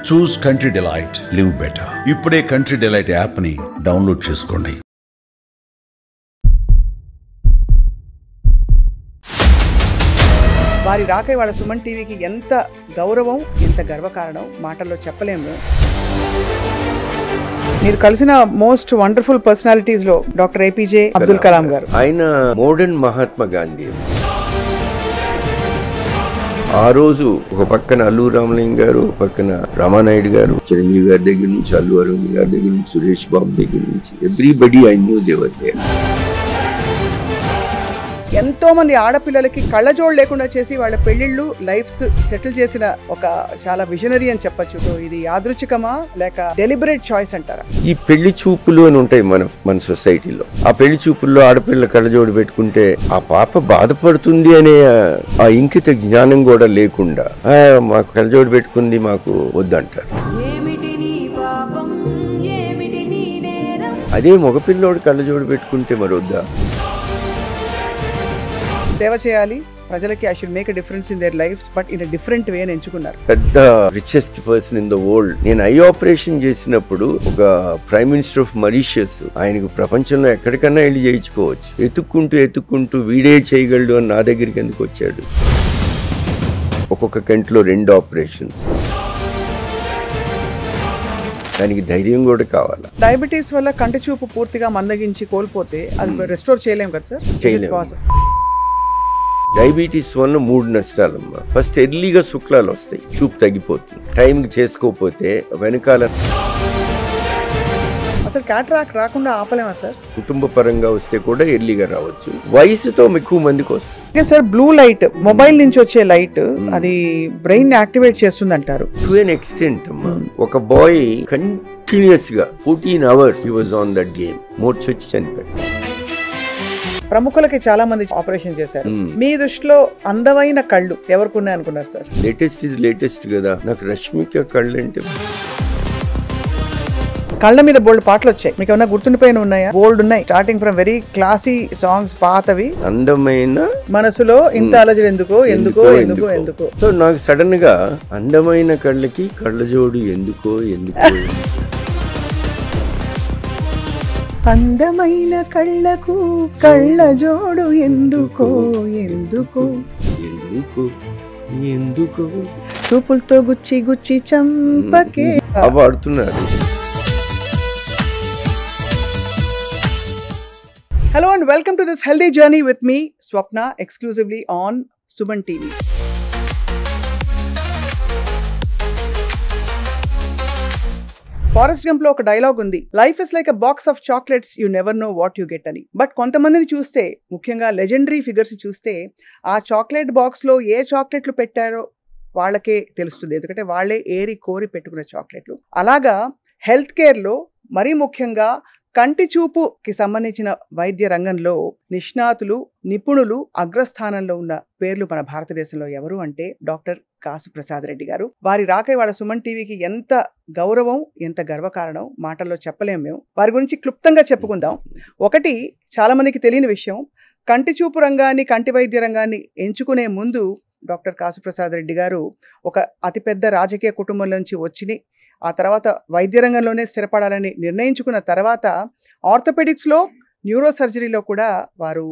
చూస్ country delight, live better. ఇప్పుడే country delight app ని download చేసుకోండి. వారి రాక వాళ్ళ సుమన్ టీవీకి ఎంత గౌరవం, ఎంత గర్వకారణం మాటల్లో చెప్పలేము. మీరు కలిసిన మోస్ట్ వండర్ఫుల్ పర్సనాలిటీస్ లో డాక్టర్ ఏపీజే అబ్దుల్ కలాం గారు. ఆయన మోడర్న్ మహాత్మా గాంధీ. ఆ రోజు ఒక పక్కన అల్లు రామలింగ గారు, ఒక పక్కన రామానాయుడు గారు, చిరంజీవి గారి దగ్గర నుంచి, అల్లు అరవింద్ గారి దగ్గర నుంచి, సురేష్ బాబు దగ్గర నుంచి, everybody I knew they were there. ఎంతో మంది ఆడపిల్లలకి కళ్ళజోడు లేకుండా చేసి వాళ్ళ పెళ్లిళ్ళు లైఫ్స్ సెటిల్ చేసిన ఒక చాలా విజనరీ అని చెప్పొచ్చు. సో ఇది యాదృచ్ఛికమా లేక డెలిబరేట్ చాయిస్ అంటారా? ఈ పెళ్లి చూపులు అని ఉంటాయి మన సొసైటీలో. ఆ పెళ్లి చూపుల్లో ఆడపిల్ల కళ్ళజోడు పెట్టుకుంటే ఆ పాప బాధపడుతుంది అనే ఆ ఇంకిత జ్ఞానం కూడా లేకుండా మాకు కళ్ళజోడు పెట్టుకుంది, మాకు వద్దంటారు. అదే మగపిల్లోడు కళ్ళజోడు పెట్టుకుంటే మరి వద్దా? సేవ చేయాలి ప్రజలకి, I should make a difference in there lifes, but in a different way అని ఎంచుకున్నారు. పెద్ద richest person in the world. నేను ఐ ఆపరేషన్ చేసినప్పుడు ఒక ప్రైమ్ మినిస్టర్ ఆఫ్ మారిషియస్, ఆయనకు ప్రపంచంలో ఎక్కడికన్నా వెళ్ళి చేయించుకోవచ్చు. ఎత్తుక్కుంటూ వీడే చేయగలడు అని నా దగ్గరికి ఎందుకు వచ్చాడు? ఒక్కొక్క కంటిలో 2 ఆపరేషన్స్. దానికి ధైర్యం కూడా కావాలి. డయాబెటీస్ వల్ల కంటి చూపు పూర్తిగా మందగించి కోల్పోతే అది రెస్టోర్ చేయలేము కదా సార్? చేయలేము. డయాబెటీస్ వల్ల 3 నష్టాలమ్మా. ఫస్ట్ ఎర్లీగా శుక్లాలు వస్తాయి, చూపు తగ్గిపోతుంది. టైంకి చేసుకోకపోతే వెనకాల అసలు క్యాటరాక్ట్ రాకుండా ఆపలేమా సార్? కుటుంబ పరంగా వస్తే కూడా ఎర్లీగా రావచ్చు. వయసుతో ఎక్కువ మందికి వస్తుంది. సార్ బ్లూ లైట్, మొబైల్ నుంచి వచ్చే లైట్, అది బ్రెయిన్ యాక్టివేట్ చేస్తుంది అంటారు. టు ఎన్ ఎక్స్టెంట్ అమ్మా. ఒక బాయ్ కంటిన్యూస్ గా 14 hours he was on that game. మూర్చొచ్చి చనిపోయాడు. ప్రముఖులకి చాలా మంది ఆపరేషన్ చేశారు. మీ దృష్టిలో అందమైన కళ్ళు ఎవరికి ఉన్నాయి అనుకున్నారు సార్? లేటెస్ట్ కదా. నాకు రష్మిక కళ్ళు అంటే కళ్ళ మీద బోల్డ్ పాటలు వచ్చాయి. మీకు ఏమన్నా గుర్తుండిపోయిన ఉన్నాయా? బోల్డ్ ఉన్నాయి. Starting from very classy songs, పాతవి. అందమైన మనసులో ఇంత అలజడి ఎందుకో. సో నాకు సడన్ గా అందమైన కళ్ళకి కళ్ళజోడు ఎందుకో. అందమైన కళ్ళకు కళ్ళజోడు ఎందుకో చూపులతో గుచ్చి చంపకే వాడుతున్నారు. Hello and welcome to this healthy journey with me, Swapna, exclusively on Suman TV. Forest Gump లో ఒక డైలాగ్ ఉంది, life is like a box of chocolates, you never know what you get అని. బట్ కొంతమందిని చూస్తే, ముఖ్యంగా legendary figures చూస్తే, ఆ chocolate box లో ఏ చాక్లెట్లు పెట్టారో వాళ్ళకే తెలుస్తుంది. ఎందుకంటే వాళ్ళే ఏరి కోరి పెట్టుకున్న చాక్లెట్లు. అలాగా హెల్త్ కేర్లో మరీ ముఖ్యంగా కంటి చూపుకి సంబంధించిన వైద్య రంగంలో నిష్ణాతులు, నిపుణులు అగ్రస్థానంలో ఉన్న పేర్లు మన భారతదేశంలో ఎవరు అంటే డాక్టర్ కాసు ప్రసాద్ రెడ్డి గారు. వారి రాక వాళ్ళ సుమన్ టీవీకి ఎంత గౌరవం, ఎంత గర్వకారణం మాటల్లో చెప్పలేము మేము. వారి గురించి క్లుప్తంగా చెప్పుకుందాం. ఒకటి, చాలా మందికి తెలియని విషయం, కంటి చూపు రంగాన్ని, కంటి వైద్య రంగాన్ని ఎంచుకునే ముందు డాక్టర్ కాసు ప్రసాద్ రెడ్డి గారు ఒక అతిపెద్ద రాజకీయ కుటుంబం నుంచి వచ్చి, ఆ తర్వాత వైద్య రంగంలోనే స్థిరపడాలని నిర్ణయించుకున్న తర్వాత ఆర్థోపెడిక్స్లో, న్యూరో సర్జరీలో కూడా వారు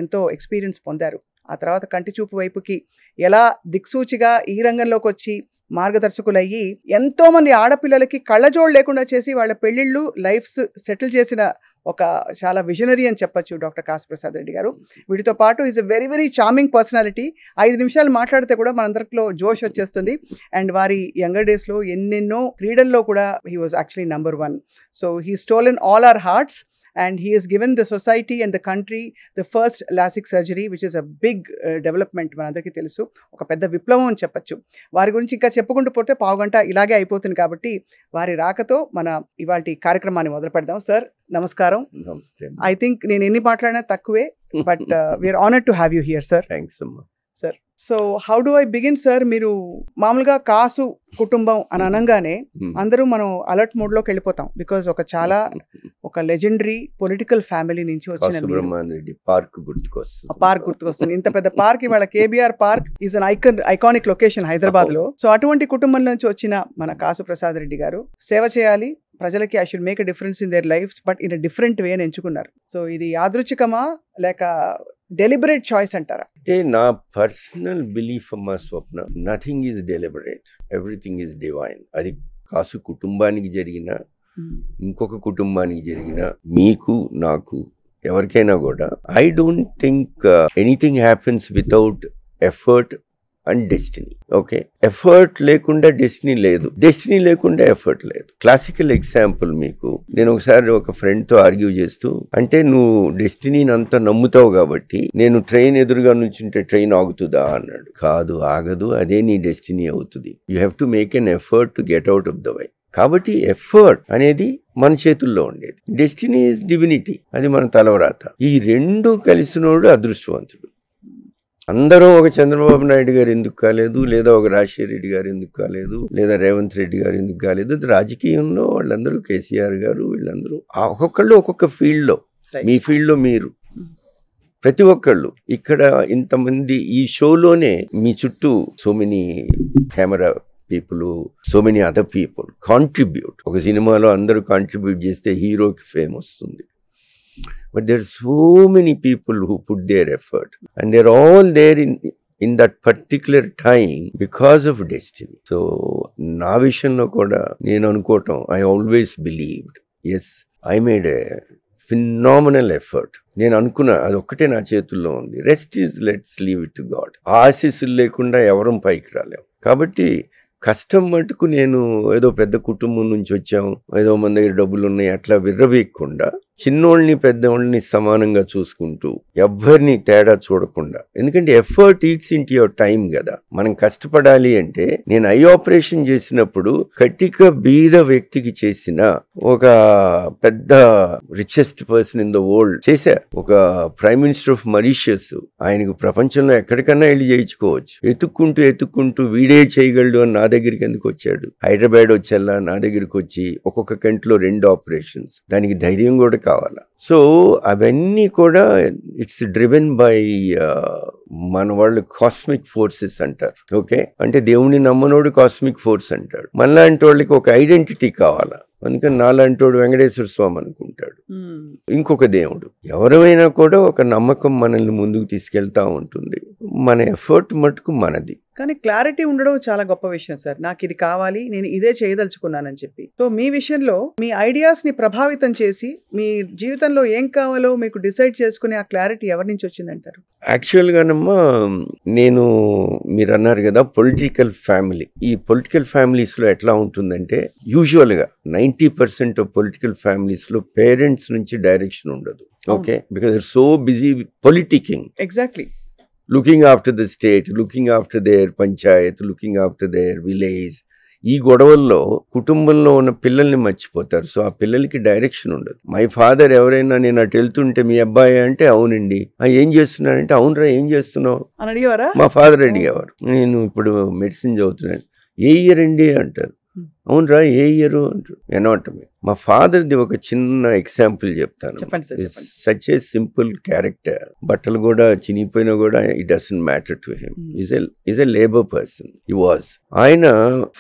ఎంతో ఎక్స్పీరియన్స్ పొందారు. ఆ తర్వాత కంటి చూపు వైపుకి ఎలా దిక్సూచిగా ఈ రంగంలోకి వచ్చి మార్గదర్శకులయ్యి ఎంతోమంది ఆడపిల్లలకి కళ్ళజోడు లేకుండా చేసి వాళ్ళ పెళ్లిళ్ళు లైఫ్స్ సెటిల్ చేసిన ఒక చాలా విజనరీ అని చెప్పొచ్చు డాక్టర్ కాసు ప్రసాద్ రెడ్డి గారు. వీటితో పాటు is a very very charming personality. 5 నిమిషాలు మాట్లాడితే కూడా మనందరిలో జోష్ వచ్చేస్తుంది. అండ్ వారి యంగర్ డేస్లో ఎన్నెన్నో క్రీడల్లో కూడా he was actually number 1. So he stolen all our hearts and he has given the society and the country the first LASIK surgery, which is a big development. మనందరికీ తెలుసు, ఒక పెద్ద విప్లవం అని చెప్పచ్చు. వారి గురించి ఇంకా చెప్పుకుంటూ పోతే పావుగంట ఇలాగే అయిపోతుంది. కాబట్టి వారి రాకతో మన ఇవాల్టి కార్యక్రమాన్ని మొదలు పెడదాం. సార్ నమస్కారం. నమస్తే. ఐ థింక్ నేను ఎన్ని మాట్లాడినా తక్కువే, but we're honoured to have you here sir. Thanks అమ్మా. Sir, so how do I begin sir? మీరు మామూలుగా కాసు కుటుంబం అని అనగానే అందరూ మనం అలర్ట్ మోడ్లోకి వెళ్ళిపోతాం. బికాజ్ ఒక లెజెండరీ పొలిటికల్ ఫ్యామిలీ నుంచి వచ్చిన మీరు. సుబ్రహ్మణ్యం పార్క్ గుర్తుకొస్తుంది. పార్క్ గుర్తుకొస్తుంది. ఇంత పెద్ద పార్క్ ఇవాళ KBR park is an iconic location Hyderabad లో. సో అటువంటి కుటుంబం నుంచి వచ్చిన మన కాసు ప్రసాద్ రెడ్డి గారు సేవ చేయాలి ప్రజలకి, I should make a difference in their life but in a different way అని ఎంచుకున్నారు. సో ఇది యాదృచ్ఛికమా లేక డెలిబరేట్ చాయిస్ అంటారా? అంటే నా పర్సనల్ బిలీఫ్ అమ్మా Swapna, nothing is deliberate, everything is divine. అది కాసు కుటుంబానికి జరిగిన, ఇంకొక కుటుంబానికి జరిగిన, మీకు నాకు ఎవరికైనా కూడా, I don't think anything happens without effort and destiny. Okay, effort లేకుండా డెస్టినీ లేదు, డెస్టినీ లేకుండా ఎఫర్ట్ లేదు. క్లాసికల్ ఎగ్జాంపుల్ మీకు నేను ఒకసారి ఒక ఫ్రెండ్ తో ఆర్గ్యూ చేస్తూ, అంటే నువ్వు డెస్టినీని అంతా నమ్ముతావు కాబట్టి నేను ట్రైన్ ఎదురుగా నుంచుంటే ట్రైన్ ఆగుతుందా అన్నాడు. కాదు, ఆగదు, అదే నీ డెస్టినీ అవుతుంది. You have to make an effort to get out of the way. కాబట్టి ఎఫర్ట్ అనేది మన చేతుల్లో ఉండేది, డెస్టినీ ఈజ్ డివినిటీ, అది మన తలవరాత. ఈ రెండు కలిసినోడు అదృష్టవంతుడు. అందరూ ఒక చంద్రబాబు నాయుడు గారు ఎందుకు కాలేదు, లేదా ఒక రాజశేఖర రెడ్డి గారు ఎందుకు కాలేదు, లేదా రేవంత్ రెడ్డి గారు ఎందుకు కాలేదు? రాజకీయంలో వాళ్ళందరూ, కేసీఆర్ గారు, వీళ్ళందరూ ఒక్కొక్కళ్ళు ఒక్కొక్క ఫీల్డ్లో, మీ ఫీల్డ్లో మీరు, ప్రతి ఒక్కళ్ళు ఇక్కడ ఇంతమంది ఈ షోలోనే మీ చుట్టూ so many camera people, so many other people contribute. ఒక సినిమాలో అందరూ కాంట్రిబ్యూట్ చేస్తే హీరోకి ఫేమ్ వస్తుంది. But there are so many people who put their effort and they're all there in that particular time because of destiny. So na vishanlo kuda nenu anukotam, I always believed, yes, I made a phenomenal effort. నేను అనుకున్నా అది ఒక్కటే నా చేతుల్లో ఉంది, rest is let's leave it to God. ఆశీస్సులు లేకుండా ఎవరం పైకి రాలేం. కాబట్టి కష్టం మటుకు నేను ఏదో పెద్ద కుటుంబం నుంచి వచ్చాము, ఏదో మన దగ్గర డబ్బులు ఉన్నాయి అట్లా విర్రవేయకుండా, చిన్నోళ్ళని పెద్దోళ్ళని సమానంగా చూసుకుంటూ, ఎవ్వరిని తేడా చూడకుండా. ఎందుకంటే effort eats into your time కదా. మనం కష్టపడాలి అంటే, నేను ఐ ఆపరేషన్ చేసినప్పుడు కటిక బీద వ్యక్తికి చేసిన ఒక పెద్ద richest person in the world చేశా. ఒక ప్రైమ్ మినిస్టర్ ఆఫ్ మారిషియస్, ఆయనకు ప్రపంచంలో ఎక్కడికన్నా వెళ్ళి చేయించుకోవచ్చు. ఎత్తుక్కుంటూ వీడే చేయగలడు అని నా దగ్గరికి ఎందుకు వచ్చాడు? హైదరాబాద్ వచ్చేలా నా దగ్గరికి వచ్చి ఒక్కొక్క కంట్లో 2 ఆపరేషన్స్, దానికి ధైర్యం కూడా కావాలా. సో అవన్నీ కూడా ఇట్స్ డ్రివెన్ బై మన వాళ్ళు కాస్మిక్ ఫోర్సెస్ అంటారు. ఓకే, అంటే దేవుని నమ్మనోడు కాస్మిక్ ఫోర్స్ అంటాడు. మనలాంటి వాళ్ళకి ఒక ఐడెంటిటీ కావాలా. అందుకని నాలాంటోడు వెంకటేశ్వర స్వామి అనుకుంటాడు, ఇంకొక దేవుడు. ఎవరైనా కూడా ఒక నమ్మకం మనల్ని ముందుకు తీసుకెళ్తా ఉంటుంది. మన ఎఫర్ట్ మటుకు మనది. కానీ క్లారిటీ ఉండడం చాలా గొప్ప విషయం సార్. నాకు ఇది కావాలి, నేను ఇదే చేయదలుచుకున్నానని చెప్పి. సో మీ విషయంలో మీ ఐడియాస్ ని ప్రభావితం చేసి మీ జీవితంలో ఏం కావాలో మీకు డిసైడ్ చేసుకునే ఆ క్లారిటీ ఎవరి నుంచి వచ్చిందంటారు? యాక్చువల్గానమ్మా నేను, మీరు అన్నారు కదా పొలిటికల్ ఫ్యామిలీ, ఈ పొలిటికల్ ఫ్యామిలీస్ లో ఎట్లా ఉంటుందంటే, యూజువల్ గా 90% ఆఫ్ పొలిటికల్ ఫ్యామిలీస్ లో పేరెంట్స్ నుంచి డైరెక్షన్ ఉండదు. Okay, because they are so busy politicking. Exactly. looking after the state, looking after their panchayat, looking after their village. ఈ గొడవల్లో కుటుంబంలో ఉన్న పిల్లల్ని మర్చిపోతారు. సో ఆ పిల్లలకి డైరెక్షన్ ఉండదు. మై ఫాదర్ ఎవరైనా నేను అటు వెళ్తుంటే మీ అబ్బాయి అంటే అవునండి, ఏం చేస్తున్నానంటే అవునరా ఏం చేస్తున్నావు అని అడిగేవారా? మా ఫాదర్ అడిగేవారు. నేను ఇప్పుడు మెడిసిన్ చదువుతున్నాను, ఏ ఇయర్ అండి అంటారు. అవునరా ఏ ఇయర్ అంటారు. ఎనాటమీ. మా ఫాదర్ది ఒక చిన్న ఎగ్జాంపుల్ చెప్తాను. Such a simple character. బట్టలు కూడా చినిగిపోయినా కూడా it doesn't matter to him. Is a labour person. He was. ఆయన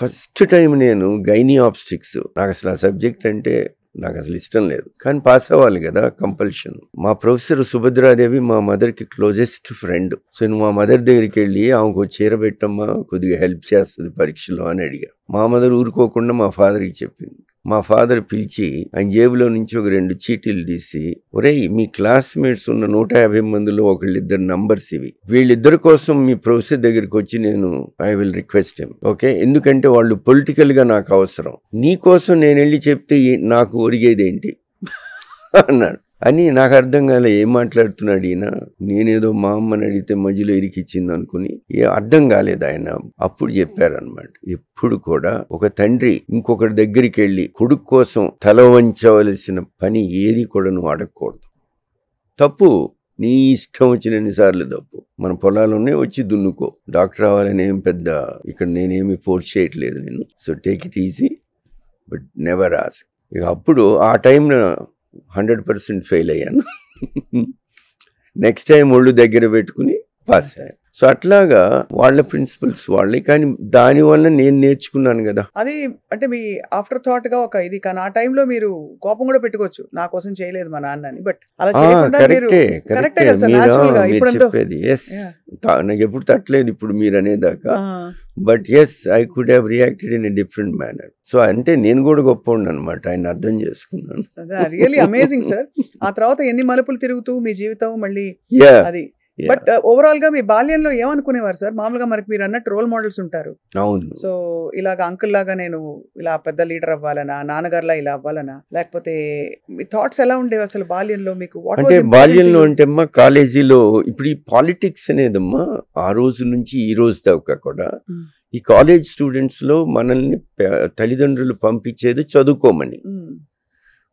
ఫస్ట్ టైం నేను గైనీ ఆబ్స్టిక్స్, నాకు అసలు ఆ సబ్జెక్ట్ అంటే నాకు అసలు ఇష్టం లేదు, కానీ పాస్ అవ్వాలి కదా, కంపల్షన్. మా ప్రొఫెసర్ సుభద్రాదేవి మా మదర్కి క్లోజెస్ట్ ఫ్రెండ్. సో నేను మా మదర్ దగ్గరికి వెళ్ళి ఆమెకు చీర పెట్టమ్మా, కొద్దిగా హెల్ప్ చేస్తుంది పరీక్షలో అని అడిగా. మా మదర్ ఊరుకోకుండా మా ఫాదర్కి చెప్పింది. మా ఫాదర్ పిలిచి ఆయన జేబులో నుంచి ఒక 2 చీటీలు తీసి, ఒరేయ్ మీ క్లాస్మేట్స్ ఉన్న 150 మందిలో ఒకళ్ళిద్దరు నంబర్స్ ఇవి, వీళ్ళిద్దరి కోసం మీ ప్రొఫెసర్ దగ్గరికి వచ్చి నేను I will request him. Okay, ఎందుకంటే వాళ్ళు పొలిటికల్ గా నాకు అవసరం, నీ కోసం నేను వెళ్ళి చెప్తే నాకు ఒరిగేది ఏంటి అన్నాడు. అని నాకు అర్థం కాలే ఏం మాట్లాడుతున్నాడు ఈయన. నేనేదో మా అమ్మని అడిగితే మధ్యలో ఇరికిచ్చింది అనుకుని అర్థం కాలేదు. ఆయన అప్పుడు చెప్పారనమాట, ఎప్పుడు కూడా ఒక తండ్రి ఇంకొకరి దగ్గరికి వెళ్ళి కొడుకు కోసం తల వంచవలసిన పని ఏది కూడా నువ్వు అడగకూడదు. తప్పు నీ ఇష్టం వచ్చినన్నిసార్లు తప్పు. మన పొలాల్లోనే వచ్చి దున్నుకో, డాక్టర్ అవ్వాలని ఏం పెద్ద ఇక్కడ నేనేమి ఫోర్స్ చేయట్లేదు నేను. So take it easy but never ask. ఇక అప్పుడు ఆ టైంలో 100% ఫెయిల్ అయ్యాను. నెక్స్ట్ టైం ఒళ్ళు దగ్గర పెట్టుకుని పాస్ అయ్యాను. సో అట్లాగా వాళ్ళ ప్రిన్సిపల్స్ వాళ్ళే, కానీ దానివల్ల నేను నేర్చుకున్నాను కదా. అది అంటే మీ ఆఫ్టర్ థాట్ గా ఒక ఇది, కానీ ఆ టైంలో మీరు కోపం కూడా పెట్టుకోవచ్చు, నా కోసం చేయలేదు మా నాన్న అని. బట్ అలా చేయకుండా మీరు కరెక్టే మీరు చెప్పేది. ఎస్, నాకు ఎప్పుడు తట్టలేదు ఇప్పుడు మీరు అనేదాకా. But yes, I could have reacted in a different manner. So అంటే నేను కూడా గొప్ప అనమాట, ఆయన అర్థం చేసుకున్నాను. Really amazing sir. ఆ తర్వాత ఎన్ని మలుపులు తిరుగుతూ మీ జీవితం మళ్ళీ అది. బట్ ఓవరాల్ గా మీ బాల్యంలో ఏమనుకునేవారు సార్? మామూలుగా మనకి మీరు అన్నట్టు రోల్ మోడల్స్ ఉంటారు. అవును. సో ఇలాగ అంకుల్ లాగా నేను ఇలా పెద్ద లీడర్ అవ్వాలనా, నాన్నగారులా ఇలా అవ్వాలనా, లేకపోతే మీ థాట్స్ ఎలా ఉండేవి అసలు బాల్యంలో మీకు? అంటే బాల్యంలో అంటే అమ్మా, కాలేజీలో ఇప్పుడు ఈ పాలిటిక్స్ అనేదమ్మా ఆ రోజు నుంచి ఈ రోజు దాకా కూడా ఈ కాలేజ్ స్టూడెంట్స్ లో మనల్ని తల్లిదండ్రులు పంపించేది చదువుకోమని.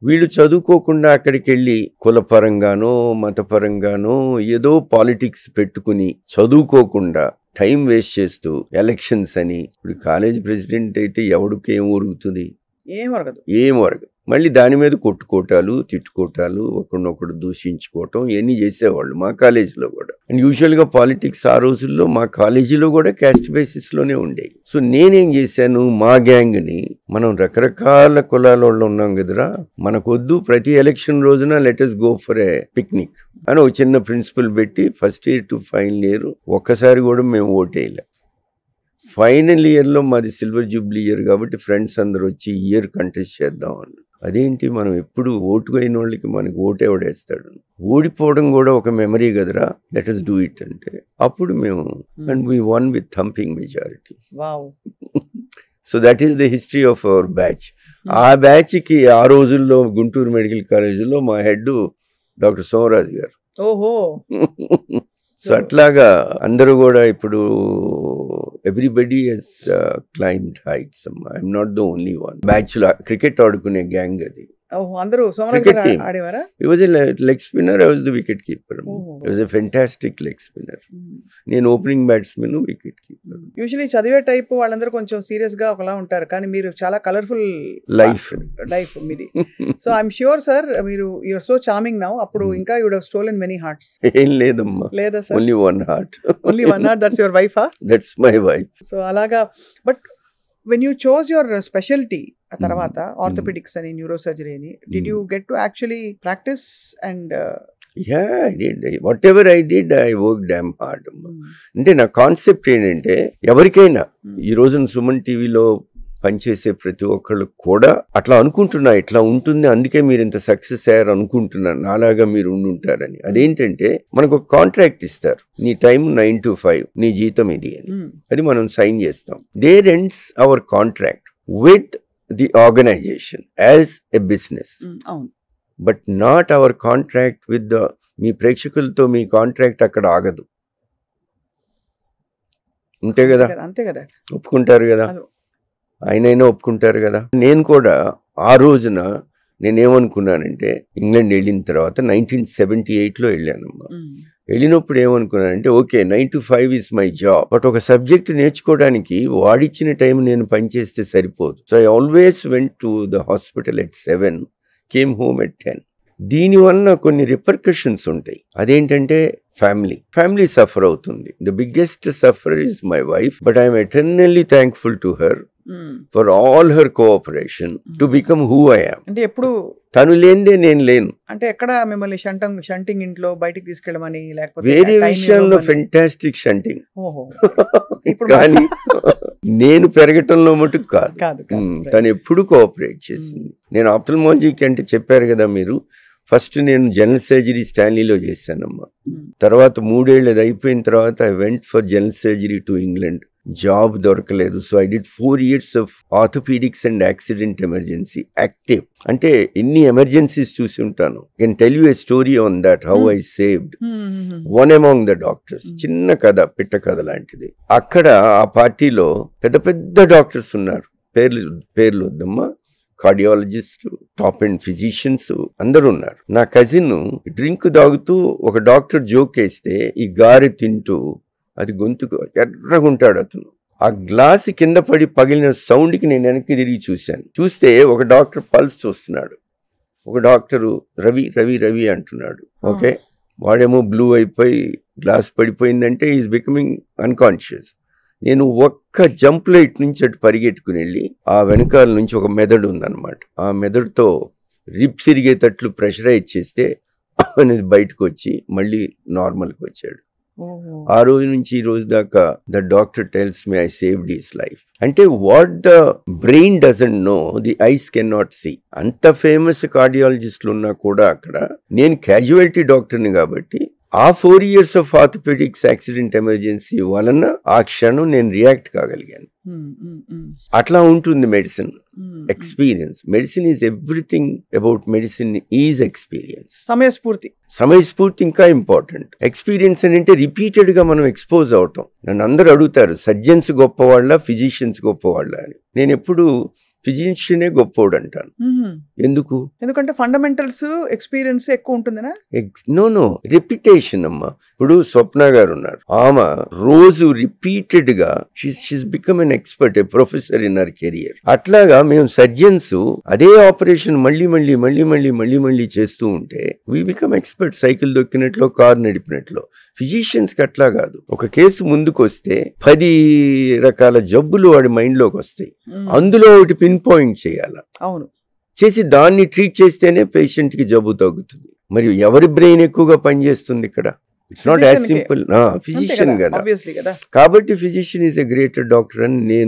వీళ్ళు చదువుకోకుండా అక్కడికి వెళ్ళి కులపరంగానో మతపరంగానో ఏదో పాలిటిక్స్ పెట్టుకుని చదువుకోకుండా టైం వేస్ట్ చేస్తూ ఎలక్షన్స్ అని. ఇప్పుడు కాలేజ్ ప్రెసిడెంట్ అయితే ఎవడికి ఏం ఒరుగుతుంది? ఏం ఒరగదు. మళ్ళీ దాని మీద కొట్టుకోవటాలు, తిట్టుకోవటాలు, ఒకరినొకడు దూషించుకోవటం ఇవన్నీ చేసేవాళ్ళు మా కాలేజీలో కూడా. అండ్ యూజువల్గా పాలిటిక్స్ ఆ రోజుల్లో మా కాలేజీలో కూడా క్యాస్ట్ బేసిస్లోనే ఉండేవి. సో నేనేం చేశాను, మా గ్యాంగ్ని మనం రకరకాల కులాల వాళ్ళు ఉన్నాం కదరా, మనకొద్దు ప్రతి ఎలక్షన్ రోజున let's go for a picnic అని ఒక చిన్న ప్రిన్సిపల్ పెట్టి first year to final year ఒక్కసారి కూడా మేము ఓటేయలే. ఫైనల్ ఇయర్లో మాది సిల్వర్ జూబ్లీ ఇయర్ కాబట్టి ఫ్రెండ్స్ అందరు వచ్చి ఇయర్ కంటెస్ట్ చేద్దాం అన్నారు. అదేంటి, మనం ఎప్పుడు ఓటు అయిన వాళ్ళకి మనకి ఓటు ఎవడేస్తాడు, ఓడిపోవడం కూడా ఒక మెమరీ కదరా, లెట్ us డూ ఇట్ అంటే అప్పుడు మేము and we one with thumping majority. So that is the history of our batch. ఆ బ్యాచ్కి ఆ రోజుల్లో గుంటూరు మెడికల్ కాలేజీలో మా హెడ్ డాక్టర్ సోమరాజు గారు. సో అట్లాగా అందరూ కూడా ఇప్పుడు everybody has climbed heights. I'm not the only one. Batch లో క్రికెట్ ఆడుకునే గ్యాంగ్ అది. Cricket team. He was a leg spinner. I was the wicket keeper. He was a fantastic leg spinner. నేను opening batsmen, wicket keeper. Usually చదివే type వాళ్ళందరూ కొంచెం serious గా ఒకలా ఉంటారు, కానీ మీరు చాలా కలర్ఫుల్ లైఫ్ మీది. సో ఐఎమ్ ష్యూర్ సార్, మీరు యూఆర్ సో చార్మింగ్ నౌ. అప్పుడు ఇంకా you would have stolen many hearts. ఏం లేదమ్మా, లేదా sir? Only one heart. That's your wife? That's my wife. So అలాగా. But when you chose your specialty a tarvata orthopedics and neurosurgery ani, did you get to actually practice and yeah, I did. Whatever I did, I worked damn hard. అంటే నా concept ఏంటంటే, ఎవరికైనా ఈ రోజున సుమన్ టీవీలో పనిచేసే ప్రతి ఒక్కళ్ళు కూడా అట్లా అనుకుంటున్నా, ఇట్లా ఉంటుంది, అందుకే మీరు ఇంత సక్సెస్ అయ్యారు అనుకుంటున్నాను, నాలాగా మీరు ఉండుంటారని. అదేంటంటే మనకు ఒక కాంట్రాక్ట్ ఇస్తారు, నీ టైం 9 to 5, నీ జీతం ఇది అని. అది మనం సైన్ చేస్తాం. There ends our contract with the organisation as a business, but not our contract with the, మీ ప్రేక్షకులతో మీ కాంట్రాక్ట్ అక్కడ ఆగదు. అంతే కదా? ఒప్పుకుంటారు కదా, ఆయనైనా ఒప్పుకుంటారు కదా. నేను కూడా ఆ రోజున నేనేమనుకున్నానంటే, ఇంగ్లాండ్ వెళ్ళిన తర్వాత 1978లో వెళ్ళానమ్మా. వెళ్ళినప్పుడు ఏమనుకున్నానంటే, okay 9 to 5 is my job, but ఒక సబ్జెక్ట్ నేర్చుకోవడానికి వాడిచ్చిన టైం నేను పనిచేస్తే సరిపోదు. So I always went to the hospital at 7, came home at 10. దీనివల్ల కొన్ని రిపర్కషన్స్ ఉంటాయి. అదేంటంటే ఫ్యామిలీ సఫర్ అవుతుంది. The biggest suffer is my wife, but I'm eternally thankful to her for all her cooperation to become who I am. అంటే ఎప్పుడు తను లేనిదే నేను లేను. అంటే ఎక్కడ మిమ్మల్ని షంటింగ్ ఇంట్లో బయటికి తీసుకెళ్ళమని, లేకపోతే వేరే విషయాల్లో ఫెంటాస్టిక్ షంటింగ్, కానీ నేను పెరగటంలో మటుకు కాదు. తను ఎప్పుడు కోఆపరేట్ చేసింది. నేను ఆప్థల్మాలజీకి అంటే చెప్పారు కదా మీరు, ఫస్ట్ నేను జనరల్ సర్జరీ స్టాన్లీలో చేశానమ్మా. తర్వాత 3 ఏళ్ళు అది అయిపోయిన తర్వాత I went for general surgery to England. Job దొరకలేదు. So I did 4 years of orthopaedics and accident emergency active. అంటే ఎన్ని ఎమర్జెన్సీస్ చూసి ఉంటాను. Can tell you a story on that, how I saved one among the doctors. చిన్న కథ, పిట్ట కథ లాంటిది. అక్కడ ఆ పార్టీలో పెద్ద డాక్టర్స్ ఉన్నారు, పేర్లు వద్దమ్మా, కార్డియాలజిస్ట్, టాప్ అండ్ ఫిజిషియన్స్ అందరూ ఉన్నారు. నా కజిన్ డ్రింక్ తాగుతూ ఒక డాక్టర్ జోక్ వేస్తే ఈ గారె తింటూ, అది గొంతుకు ఎర్రగుంటాడు అతను. ఆ గ్లాస్ కింద పడి పగిలిన సౌండ్కి నేను వెనక్కి తిరిగి చూశాను. చూస్తే ఒక డాక్టర్ పల్స్ చూస్తున్నాడు. ఒక డాక్టరు రవి రవి రవి అంటున్నాడు. ఓకే, వాడేమో బ్లూ అయిపోయి గ్లాస్ పడిపోయిందంటే ఈజ్ బికమింగ్ అన్కాన్షియస్. నేను ఒక్క జంప్లో ఇటు నుంచి అటు పరిగెట్టుకుని వెళ్ళి ఆ వెనకాల నుంచి ఒక మెదడు ఉందన్నమాట, ఆ మెదడుతో రిప్స్ ఇరిగేటట్లు ప్రెషరైజ్ చేస్తే అనేది బయటకు వచ్చి మళ్ళీ నార్మల్కి వచ్చాడు. ఆ రోజు నుంచి ఈ రోజు దాకా the doctor tells me I saved his life. అంటే what the brain doesn't know the eyes can not see. అంత ఫేమస్ కార్డియాలజిస్టులు ఉన్నా కూడా అక్కడ నేను క్యాజువాలిటీ డాక్టర్ని కాబట్టి ఆ 4 years of orthopaedics accident emergency వలన ఆ క్షణం నేను రియాక్ట్ కాగలిగాను. అట్లా ఉంటుంది medicine experience. Medicine is everything about medicine is experience. సమయస్ఫూర్తి ఇంకా ఇంపార్టెంట్. ఎక్స్పీరియన్స్ అని అంటే రిపీటెడ్ గా మనం ఎక్స్పోజ్ అవటం. నన్ను అందరూ అడుగుతారు సర్జన్స్ గొప్పవాళ్ళ ఫిజిషియన్స్ గొప్పవాళ్ళ అని. నేను ఎప్పుడు ఫిజిషియనే గొప్పోడు అంటాను. ఎందుకంటే ఫండమెంటల్స్ ఎక్స్పీరియన్స్ ఎక్కువ ఉంటుందనా? నో రిపిటేషన్ అమ్మా. ఇప్పుడు స్వప్న గారు ఉన్నారు, ఆమె రోజు రిపీటెడ్ గా she's become an expert, a professor in our career. అట్లాగా మేము సర్జన్స్ అదే ఆపరేషన్ మళ్ళీ మళ్ళీ మళ్ళీ మళ్ళీ మళ్ళీ మళ్ళీ చేస్తూ ఉంటే వీ బికమ్ ఎక్స్పర్ట్. సైకిల్ దొక్కినట్లు, కారు నడిపినట్లు. ఫిజిషియన్స్ కి అట్లా కాదు. ఒక కేసు ముందుకు వస్తే 10 రకాల జబ్బులు వాడి మైండ్ లోకి వస్తాయి, అందులో ఒకటి పిన్ పాయింట్ చేయాలి. అవును, చేసి దాన్ని ట్రీట్ చేస్తేనే పేషెంట్ కి జబ్బు తగ్గుతుంది. మరియు ఎవరి బ్రెయిన్ ఎక్కువగా పనిచేస్తుంది ఇక్కడ? It's not as simple. Physician కదా, కాబట్టి physician is a greater doctor అని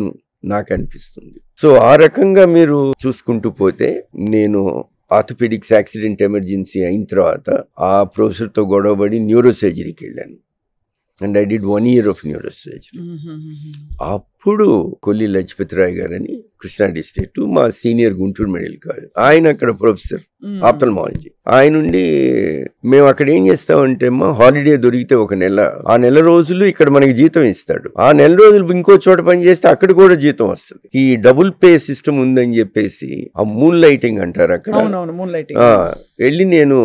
నాకు అనిపిస్తుంది. సో ఆ రకంగా మీరు చూసుకుంటూ పోతే నేను ఆర్థోపెడిక్స్ యాక్సిడెంట్ ఎమర్జెన్సీ అయిన తర్వాత ఆ ప్రొఫెసర్తో గొడవబడి న్యూరోసర్జరీకి వెళ్ళాను. And I did 1 year of neurosurgery. అప్పుడు కొల్లి లజపతి రాయ్ గారని కృష్ణా డిస్ట్రిక్ట్ మా సీనియర్ గుంటూరు మెడికల్ కాలేజ్, ఆయన అక్కడ ప్రొఫెసర్ ఆప్థల్మాలజీ. ఆయన నుండి మేము అక్కడ ఏం చేస్తామంటే హాలిడే దొరికితే 1 నెల, ఆ నెల రోజులు ఇక్కడ మనకి జీతం ఇస్తాడు. ఆ నెల రోజులు ఇంకో చోట పని చేస్తే అక్కడ కూడా జీతం వస్తుంది. ఈ డబుల్ పే సిస్టమ్ ఉందని చెప్పేసి ఆ మూన్ లైటింగ్ అంటారు అక్కడ. వెళ్ళి నేను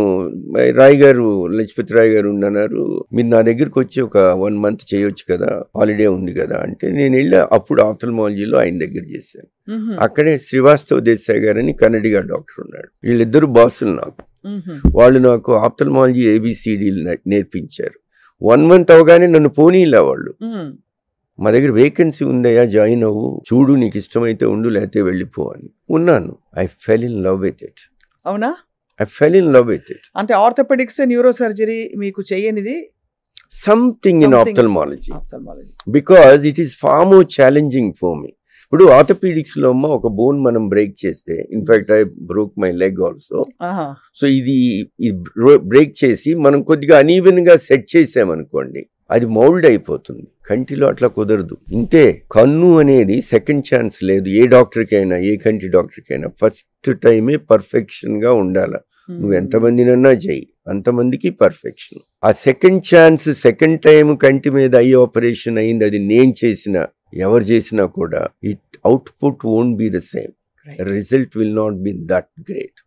రాయ్ గారు, లజపతి రాయ్ గారు ఉండన్నారు, మీరు నా దగ్గరికి వచ్చి ఒక 1 month చేయొచ్చు కదా, హాలిడే ఉంది కదా అంటే నేను వెళ్ళి అప్పుడు ఆప్థల్మాలజీలో ఆయన దగ్గర చేశాను. అక్కడే శ్రీవాస్తవ్ దేశాయ్ గారని కన్నడిగా డాక్టర్ ఉన్నాడు. వీళ్ళిద్దరు బాసులు నాకు. వాళ్ళు నాకు ఆప్థల్మాలజీ ABCDలు నేర్పించారు. 1 month అవగానే నన్ను పోనీలా వాళ్ళు, మా దగ్గర వేకెన్సీ ఉందయ్యా, జాయిన్ అవ్వు, చూడు నీకు ఇష్టమైతే ఉండు, లేకపోతే వెళ్ళిపో అని. ఉన్నాను. I fell in love with it. అవునా? I fell in love with it. అంటే ఆర్థోపెడిక్స్, న్యూరోసర్జరీ మీకు చేయనిది something in ophthalmology because it is far more challenging for me. ఇప్పుడు ఆర్థోపెడిక్స్ లో ఒక బోన్ మనం బ్రేక్ చేస్తే, in fact I broke my leg also. So ఇది break చేసి మనం కొద్దిగా అనీవెన్ గా సెట్ చేసామనుకోండి, అది మౌల్డ్ అయిపోతుంది. కంటిలో అట్లా కుదరదు. ఇంతే, కన్ను అనేది సెకండ్ ఛాన్స్ లేదు. ఏ డాక్టర్కైనా, ఏ కంటి డాక్టర్కైనా ఫస్ట్ టైమే పర్ఫెక్షన్ గా ఉండాలి. నువ్వు ఎంతమందినన్నా చెయ్యి, అంతమందికి పర్ఫెక్షన్. ఆ సెకండ్ ఛాన్స్, సెకండ్ టైం కంటి మీద ఐ ఆపరేషన్ అయింది, అది నేను చేసిన, ఎవరు చేసినా కూడా it output won't be the same, result will not be that great.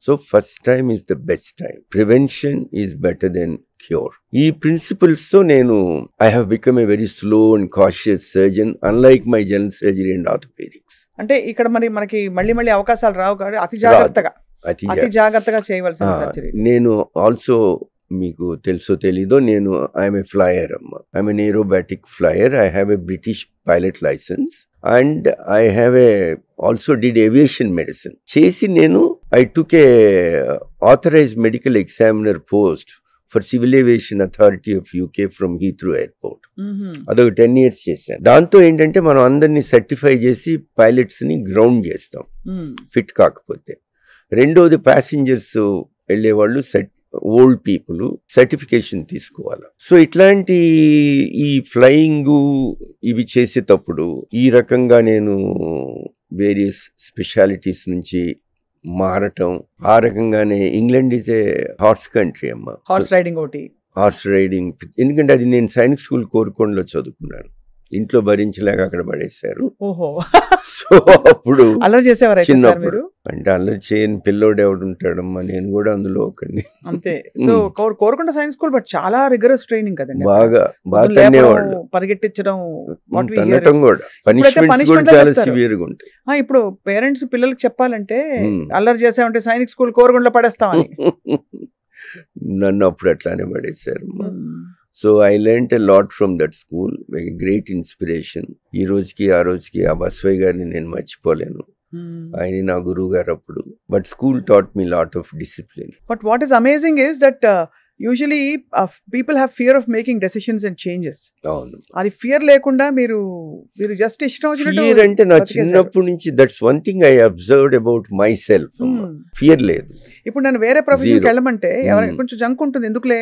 So first time is the best time. Prevention is better than cure. ఈ ప్రిన్సిపల్స్ తో నేను I have become a very slow and cautious surgeon, unlike my general surgery and orthopaedics. అంటే ఇక్కడ మనకి మళ్ళీ అవకాశాలు రావు కాబట్టి అతి జాగ్రత్తగా చేయవలసిన సర్జరీ. నేను ఆల్సో, మీకు తెలుసో తెలీదో, నేను ఐఎమ్ ఏ ఫ్లయర్ అమ్మా. I'm an aerobatic flyer. I have a British pilot licence and I have a also did aviation medicine. చేసి నేను I took a authorised medical examiner post for civil aviation authority of UK from Heathrow airport. అదొక 10 years చేశాను. దాంతో ఏంటంటే మనం అందరినీ certify చేసి pilots ని గ్రౌండ్ చేస్తాం ఫిట్ కాకపోతే. రెండోది ప్యాసింజర్స్ వెళ్ళేవాళ్ళు ఓల్డ్ పీపుల్ సర్టిఫికేషన్ తీసుకోవాలి. సో ఇట్లాంటి ఈ ఫ్లయింగ్ ఇవి చేసేటప్పుడు ఈ రకంగా నేను వేరియస్ స్పెషాలిటీస్ నుంచి మారటం, ఆ రకంగానే England is a horse country అమ్మా. హార్స్ రైడింగ్, ఎందుకంటే అది నేను సైనిక్ స్కూల్ కోరుకొండలో చదువుకున్నాను. ఇంట్లో భరించలేక అక్కడ పడేశారు. ఓహో, సో అప్పుడు అల్లరి చేసేవారు అయితే సార్ చిన్నప్పుడు మీరు? అంటే అల్లరి చేయని పిల్లోడు ఎవడు ఉంటాడమ్మా, నేను కూడా అందులో ఒకడిని. అంతే. So Korukonda science school but చాలా రిగరస్ ట్రైనింగ్ కదండి. బాగా పొద్దున్న తన్నేవాళ్ళు, లేపడం, పరిగెట్టించడం, what we hear తన్నటం is- కూడా, పనిష్మెంట్స్ కూడా punishment చాలా చెప్తారు. సివియర్ గా ఉంటాయి. ఇప్పుడు పేరెంట్స్ పిల్లలకి చెప్పాలంటే Hmm. అల్లరి చేసామంటే సైనిక్ స్కూల్ కోరుకొండలో పడేస్తామని. నన్ను అప్పుడు అట్లానే పడేశారు. So I learn a lot from that school, great inspiration. ఈ రోజుకి ఆ రోజుకి ఆ బస్వయ్య గారిని నేను మర్చిపోలేను. ఆయన నా గురువు గారు అప్పుడు. But school taught me lot of discipline. But what is amazing is that usually people have fear of making decisions and changes. అవును, అది ఫియర్ లేకుండా మీరు జస్ట్ ఇష్టం ఫియర్ వచ్చినట్టు అంటే నా బతికేశారు. చిన్నప్పటి నుంచి that's one thing I observed about my self. Fear లేదు. ఇప్పుడు నన్ను వేరే ప్రొఫెషన్కి Zero. వెళ్ళమంటే ఎవరైనా కొంచెం జంక్ ఉంటుంది, ఎందుకులే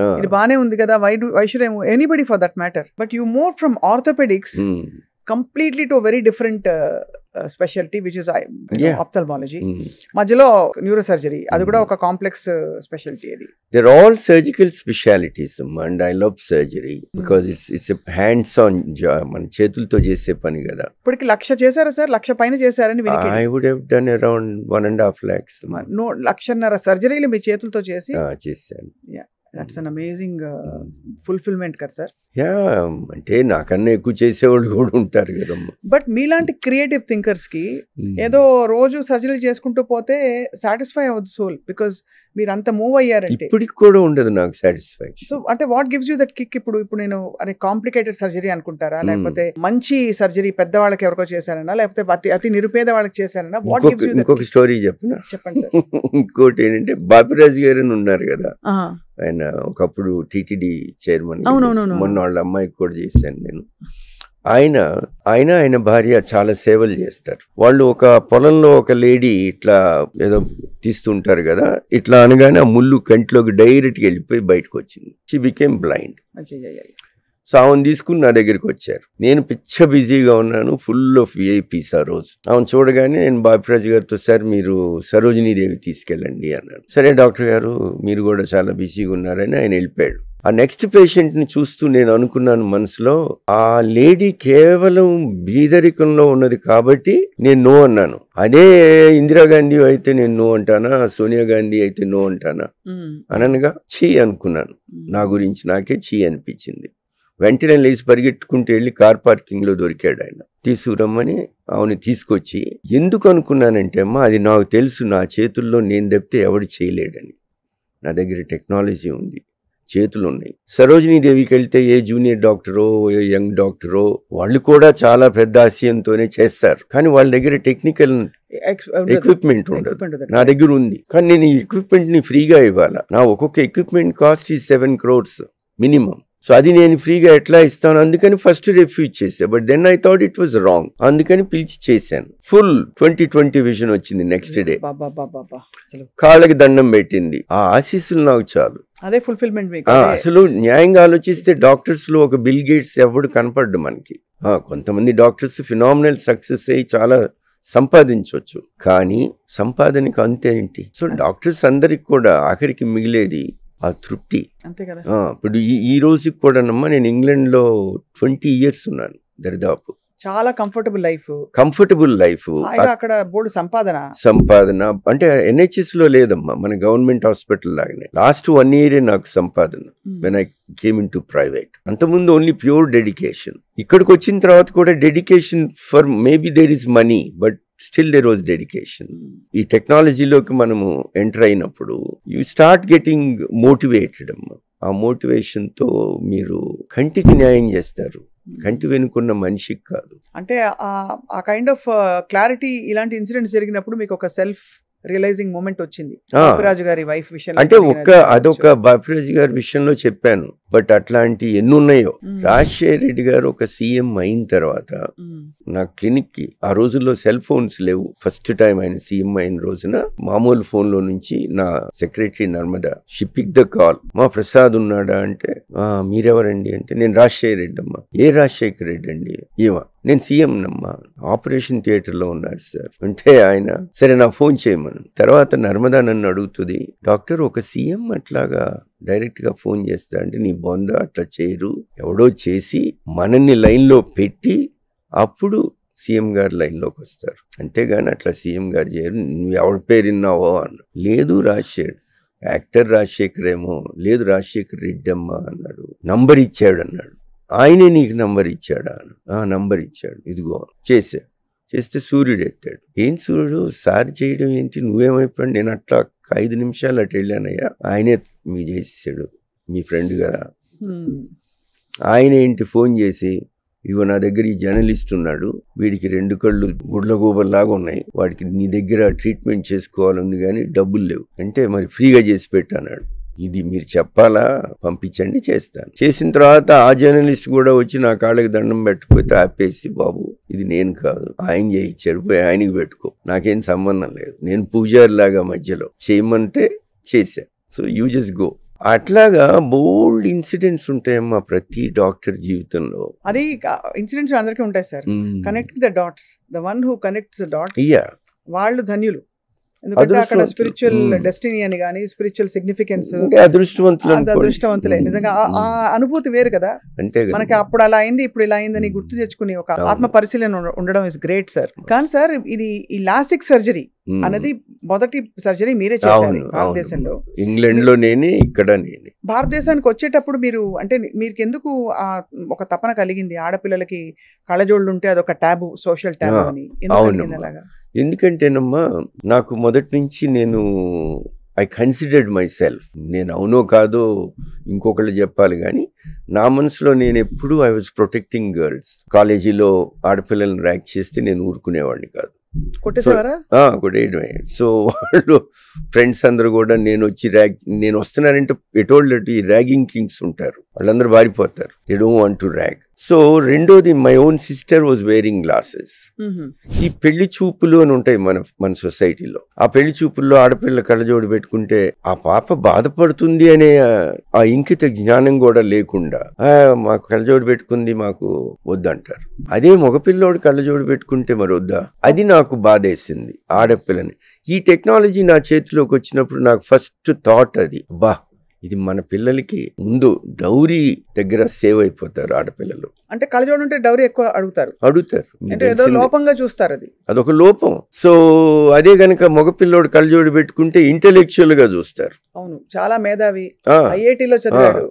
ఆ, ఇది బానే ఉంది కదా, why should anybody for that matter. But you move from orthopaedics completely to a very different specialty, which is Yeah. ophthalmology. మధ్యలో న్యూరోసర్జరీ, అది కూడా ఒక కాంప్లెక్స్ స్పెషాలిటీ. అది they're all surgical specialties, and I love surgery because it's a hands on job. మన చేతులతో చేసే పని కదా. ఇప్పటికి 1,00,000 చేశారా సార్? 1,00,000 పైన చేశారని వినికి. I would have done around 1.5 lakhs. 1,50,000 సర్జరీలు మీ చేతులతో చేసి, చేశాను. దట్స్ అన్ అమేజింగ్ ఫుల్ఫిల్మెంట్ కదా సార్. యా, అంటే నాకన్నా ఎక్కువ చేసేవాళ్ళు కూడా ఉంటారు కదమ్మా. బట్ మీలాంటి క్రియేటివ్ థింకర్స్ కి ఏదో రోజు సర్జరీలు చేసుకుంటూ పోతే సాటిస్ఫై అవ్వదు సోల్, బికాస్ మీరు అంత మూవ్ అయ్యారంటే. ఇప్పటికి కూడా ఉండదు నాకు సాటిస్ఫాక్షన్. సో అంటే what gives you that kick? ఇప్పుడు నేను అరే కాంప్లికేటెడ్ సర్జరీ అనుకుంటారా, లేకపోతే మంచి సర్జరీ పెద్దవాళ్ళకి ఎవరికో చేశారనా, లేకపోతే అతి నిరుపేద వాళ్ళకి చేశారనా? What gives you? ఇంకొక స్టోరీ చెప్పనా? చెప్పండి సార్. ఇంకోటి ఏంటంటే బాపిరాజు గారు అని ఉన్నారు కదా, ఆయన ఒకప్పుడు టీటీడీ చైర్మన్. మొన్న వాళ్ళ అమ్మాయికి కూడా చేశాను నేను. ఆయన భార్య చాలా సేవలు చేస్తారు. వాళ్ళు ఒక పొలంలో ఒక లేడీ ఇట్లా ఏదో తీస్తుంటారు కదా, ఇట్లా అనగానే ఆ ముళ్ళు కంటిలోకి డైరెక్ట్గా వెళ్ళిపోయి బయటకు వచ్చింది. She became blind. సో ఆమెను తీసుకుని నా దగ్గరికి వచ్చారు. నేను పిచ్చ బిజీగా ఉన్నాను, ఫుల్ ఆఫ్ విఐపీస్ ఆ రోజు. ఆమెను చూడగానే నేను బాపిరాజు గారితో, సార్ మీరు సరోజినీదేవి తీసుకెళ్ళండి అన్నాడు. సరే డాక్టర్ గారు, మీరు కూడా చాలా బిజీగా ఉన్నారని ఆయన వెళ్ళిపోయాడు. ఆ నెక్స్ట్ పేషెంట్ని చూస్తూ నేను అనుకున్నాను మనసులో, ఆ లేడీ కేవలం బీదరికంలో ఉన్నది కాబట్టి నేను నో అన్నాను. అదే ఇందిరాగాంధీ అయితే నేను నో అంటానా, సోనియా గాంధీ అయితే నో అంటానా అనగా చీ అనుకున్నాను. నా గురించి నాకే చీ అనిపించింది. వెంటనే లేచి పరిగెట్టుకుంటూ వెళ్ళి కార్ పార్కింగ్లో దొరికాడు ఆయన. తీసుకురమ్మని ఆమెను తీసుకొచ్చి, ఎందుకు అనుకున్నానంటే అమ్మా, అది నాకు తెలుసు నా చేతుల్లో నేను తప్పితే ఎవడు చేయలేడని. నా దగ్గర టెక్నాలజీ ఉంది, చేతులు ఉన్నాయి. సరోజినీదేవికి వెళ్తే ఏ జూనియర్ డాక్టరో ఏ యంగ్ డాక్టరో వాళ్ళు కూడా చాలా పెద్ద ఆశయంతోనే చేస్తారు, కానీ వాళ్ళ దగ్గర టెక్నికల్ ఎక్విప్మెంట్ ఉండదు. నా దగ్గర ఉంది, కానీ నేను ఈ ఎక్విప్మెంట్ని ఫ్రీగా ఇవ్వాలా. నా ఒక్కొక్క ఎక్విప్మెంట్ కాస్ట్ ఈ 7 crores మినిమం. సో అది నేను ఫ్రీగా ఎట్లా ఇస్తాను, అందుకని ఫస్ట్ రిఫ్యూజ్ చేశా. But then I thought it was wrong, అందుకని పిలిచి చేశాను. ఫుల్ 20/20 విజన్ వచ్చింది నెక్స్ట్ డే. కాళ్ళకి దండం పెట్టింది. ఆ ఆశీస్సులు నాకు చాలు. అదే ఫుల్ఫిల్మెంట్ మీకు. అసలు న్యాయంగా ఆలోచిస్తే డాక్టర్స్ లో ఒక బిల్ గేట్స్ ఎవడు కనపడ్డు మనకి. కొంతమంది డాక్టర్స్ ఫినామినల్ సక్సెస్ అయ్యి చాలా సంపాదించవచ్చు, కానీ సంపాదనకి అంతేంటి. సో డాక్టర్స్ అందరికి కూడా ఆఖరికి మిగిలేది ఆ తృప్తి. అంతే కదా. ఇప్పుడు ఈ రోజుకి కూడా నమ్మా, నేను ఇంగ్లాండ్ లో 20 years ఉన్నాను దరిదాపు. చాలా కంఫర్టబుల్ లైఫ్. అక్కడ బోర్డు సంపాదన అంటే NHS లో లేదమ్మా, మన గవర్నమెంట్ హాస్పిటల్ లాగానే. లాస్ట్ 1 year నాకు సంపాదన when I came in to private. అంతకుముందు ఓన్లీ ప్యూర్ డెడికేషన్. ఇక్కడికి వచ్చిన తర్వాత కూడా dedication for maybe there is money, but still there was dedication. ఈ టెక్నాలజీలోకి మనము ఎంటర్ అయినప్పుడు యూ స్టార్ట్ గెటింగ్ మోటివేటెడ్ అమ్మా. ఆ మోటివేషన్ తో మీరు కంటికి న్యాయం చేస్తారు, కంటి వెనుకున్న మనిషికి కాదు. అంటే ఆ కైండ్ ఆఫ్ క్లారిటీ ఇలాంటి ఇన్సిడెంట్స్ జరిగినప్పుడు మీకు ఒక సెల్ఫ్ రియలైజింగ్ మూమెంట్ వచ్చింది. బాపిరాజు గారి వైఫ్ విషయంలో అంటే అదొక బాపిరాజు గారి విషయంలో చెప్పాను, బట్ అట్లాంటి ఎన్ని ఉన్నాయో. రాజశేఖర రెడ్డి గారు ఒక సీఎం అయిన తర్వాత నా క్లినిక్ కి, ఆ రోజుల్లో సెల్ ఫోన్స్ లేవు, ఫస్ట్ టైం ఆయన సీఎం అయిన రోజున మామూలు ఫోన్ లో నుంచి నా secretary Narmada, she pick the call. మా ప్రసాద్ ఉన్నాడా అంటే, మీరెవరండి అంటే, నేను రాజశేఖర రెడ్డి అమ్మా. ఏ రాజశేఖర రెడ్డి అండి? ఏమా, నేను సీఎం నమ్మా, ఆపరేషన్ థియేటర్ లో ఉన్నారు సార్ అంటే ఆయన, సరే నా ఫోన్ చేయమను. తర్వాత నర్మదా నన్ను అడుగుతుంది, డాక్టర్ ఒక సీఎం అట్లాగా డైరెక్ట్ గా ఫోన్ చేస్తా అంటే నీ బొంద అట్లా చేయరు, ఎవడో చేసి మనల్ని లైన్లో పెట్టి అప్పుడు సీఎం గారు లైన్లోకి వస్తారు, అంతేగాని అట్లా సీఎం గారు చేయరు. నువ్వు ఎవరి పేరు విన్నావో అన్న, లేదు రాజశేఖర్ యాక్టర్ రాజశేఖర్ ఏమో, లేదు రాజశేఖర్ రెడ్డి అమ్మ అన్నాడు, నంబర్ ఇచ్చాడు అన్నాడు. ఆయనే నీకు నంబర్ ఇచ్చాడా? నంబర్ ఇచ్చాడు, ఇదిగో చేస్తే సూర్యుడు ఎత్తాడు. ఏం సూర్యుడు సార్ చేయడం ఏంటి, నువ్వేమైపోయాడు? నేను అట్లా 5 నిమిషాలు అటు వెళ్ళానయ్యా, ఆయనే మీ చేసాడు, మీ ఫ్రెండ్ కదా. ఆయన ఏంటి ఫోన్ చేసి, ఇగో నా దగ్గర ఈ జర్నలిస్ట్ ఉన్నాడు, వీడికి 2 కళ్ళు గుడ్ల గోబర్లాగా ఉన్నాయి, వాడికి నీ దగ్గర ట్రీట్మెంట్ చేసుకోవాలని కానీ డబ్బులు లేవు అంటే మరి ఫ్రీగా చేసి పెట్టన్నాడు. ఇది మీరు చెప్పాలా, పంపించండి చేస్తాను. చేసిన తర్వాత ఆ జర్నలిస్ట్ కూడా వచ్చి నా కాళ్ళకి దండం పెట్టకపోతే ఆపేసి, బాబు ఇది నేను కాదు, ఆయన చేయించాడు, పోయి ఆయనకి పెట్టుకో, నాకేం సంబంధం లేదు, నేను పూజారి లాగా మధ్యలో చేయమంటే చేశా, సో యూ జస్ట్ గో. అట్లాగా బోల్డ్ ఇన్సిడెంట్స్ ఉంటాయమ్మా ప్రతి డాక్టర్ జీవితంలో. అది ఇన్సిడెంట్స్ అందరికీ ఉంటాయి sir. Connect the dots, the one who connects the dots, వాళ్ళు ధన్యులు. ఎందుకంటే అక్కడ స్పిరిచువల్ డెస్టినీ అని కానీ స్పిరిచువల్ సిగ్నిఫికెన్స్, అదృష్టవంతులే నిజంగా. ఆ అనుభూతి వేరు కదా. అంతే మనకి అప్పుడు అలా అయింది, ఇప్పుడు ఇలా అయిందని గుర్తు తెచ్చుకుని ఒక ఆత్మ పరిశీలన ఉండడం ఇస్ గ్రేట్ సార్. కానీ సార్ ఇది ఈ లాసిక్ సర్జరీ అనేది మొదటి సర్జరీ మీరే చేశారు భారతదేశంలో. ఇంగ్లాండ్ లో నేనే, ఇక్కడ నేనే. భారతదేశానికి వచ్చేటప్పుడు మీరు అంటే మీకు ఎందుకు ఒక తపన కలిగింది ఆడపిల్లలకి కళ్ళజోళ్ళు ఉంటే అదొక టాబు, సోషల్ టాబు అని? అలాగా ఎందుకంటేనమ్మా నాకు మొదటి నుంచి నేను ఐ కన్సిడర్డ్ మై సెల్ఫ్, నేను అవునో కాదో ఇంకొకళ్ళు చెప్పాలి కానీ నా మనసులో నేను ఎప్పుడు ఐ వాజ్ ప్రొటెక్టింగ్ గర్ల్స్. కాలేజీలో ఆడపిల్లల్ని ర్యాక్ చేస్తే నేను ఊరుకునేవాడిని కాదు, కొట్టేయడమే. సో వాళ్ళు ఫ్రెండ్స్ అందరూ కూడా నేను వస్తున్నానంటే ఎటోళ్ళకి ఈ ర్యాగింగ్ కింగ్స్ ఉంటారు, వాళ్ళందరూ పారిపోతారు, they don't want to rag. So రెండోది my own sister was wearing glasses. ఈ పెళ్లి చూపులు అని ఉంటాయి మన సొసైటీలో. ఆ పెళ్లి చూపుల్లో ఆడపిల్ల కళ్ళజోడు పెట్టుకుంటే ఆ పాప బాధపడుతుంది అనే ఆ ఇంకిత జ్ఞానం కూడా లేకుండా మాకు కళ్ళజోడు పెట్టుకుంది మాకు వద్దంటారు. అదే మగపిల్లోడు కళ్ళజోడు పెట్టుకుంటే మరి వద్దా? అది నాకు బాధేసింది ఆడపిల్లని. ఈ టెక్నాలజీ నా చేతిలోకి వచ్చినప్పుడు నాకు ఫస్ట్ థాట్ అది, ఇది మన పిల్లలకి ముందు డౌరీ దగ్గర సేవ్ అయిపోతారు ఆడపిల్లలు. అంటే కళ్ళజోడు ఉంటే డౌరీ ఎక్కువ అడుగుతారు, లోపంగా చూస్తారు, అదొక లోపం. సో అదే గనక మగపిల్లోడు కళ్ళజోడు పెట్టుకుంటే ఇంటెలెక్చువల్ గా చూస్తారు. అవును, చాలా మేధావి, ఐఐటిలో చదివాడు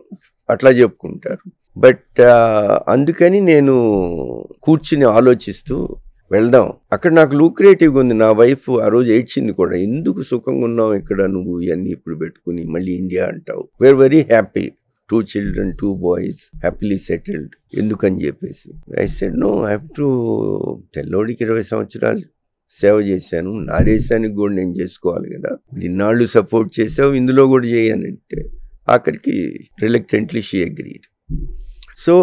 అట్లా చెప్పుకుంటారు. బట్ అందుకని నేను కూర్చుని ఆలోచిస్తూ వెళ్దాం, అక్కడ నాకు లూక్రేటివ్గా ఉంది. నా వైఫ్ ఆ రోజు ఏడ్చింది కూడా, ఎందుకు సుఖంగా ఉన్నావు ఇక్కడ, నువ్వు ఇవన్నీ ఇప్పుడు పెట్టుకుని మళ్ళీ ఇండియా అంటావు. We're very happy, 2 children 2 boys, happily settled, ఎందుకని చెప్పేసి. I said no, I have to, తెల్లోడికి 20 సంవత్సరాలు సేవ చేశాను, నా దేశానికి కూడా నేను చేసుకోవాలి కదా, ఇన్నాళ్ళు సపోర్ట్ చేసావు, ఇందులో కూడా చేయనంటే ఆఖరికి రిలక్టెంట్లీ షీ అగ్రీడ్. సో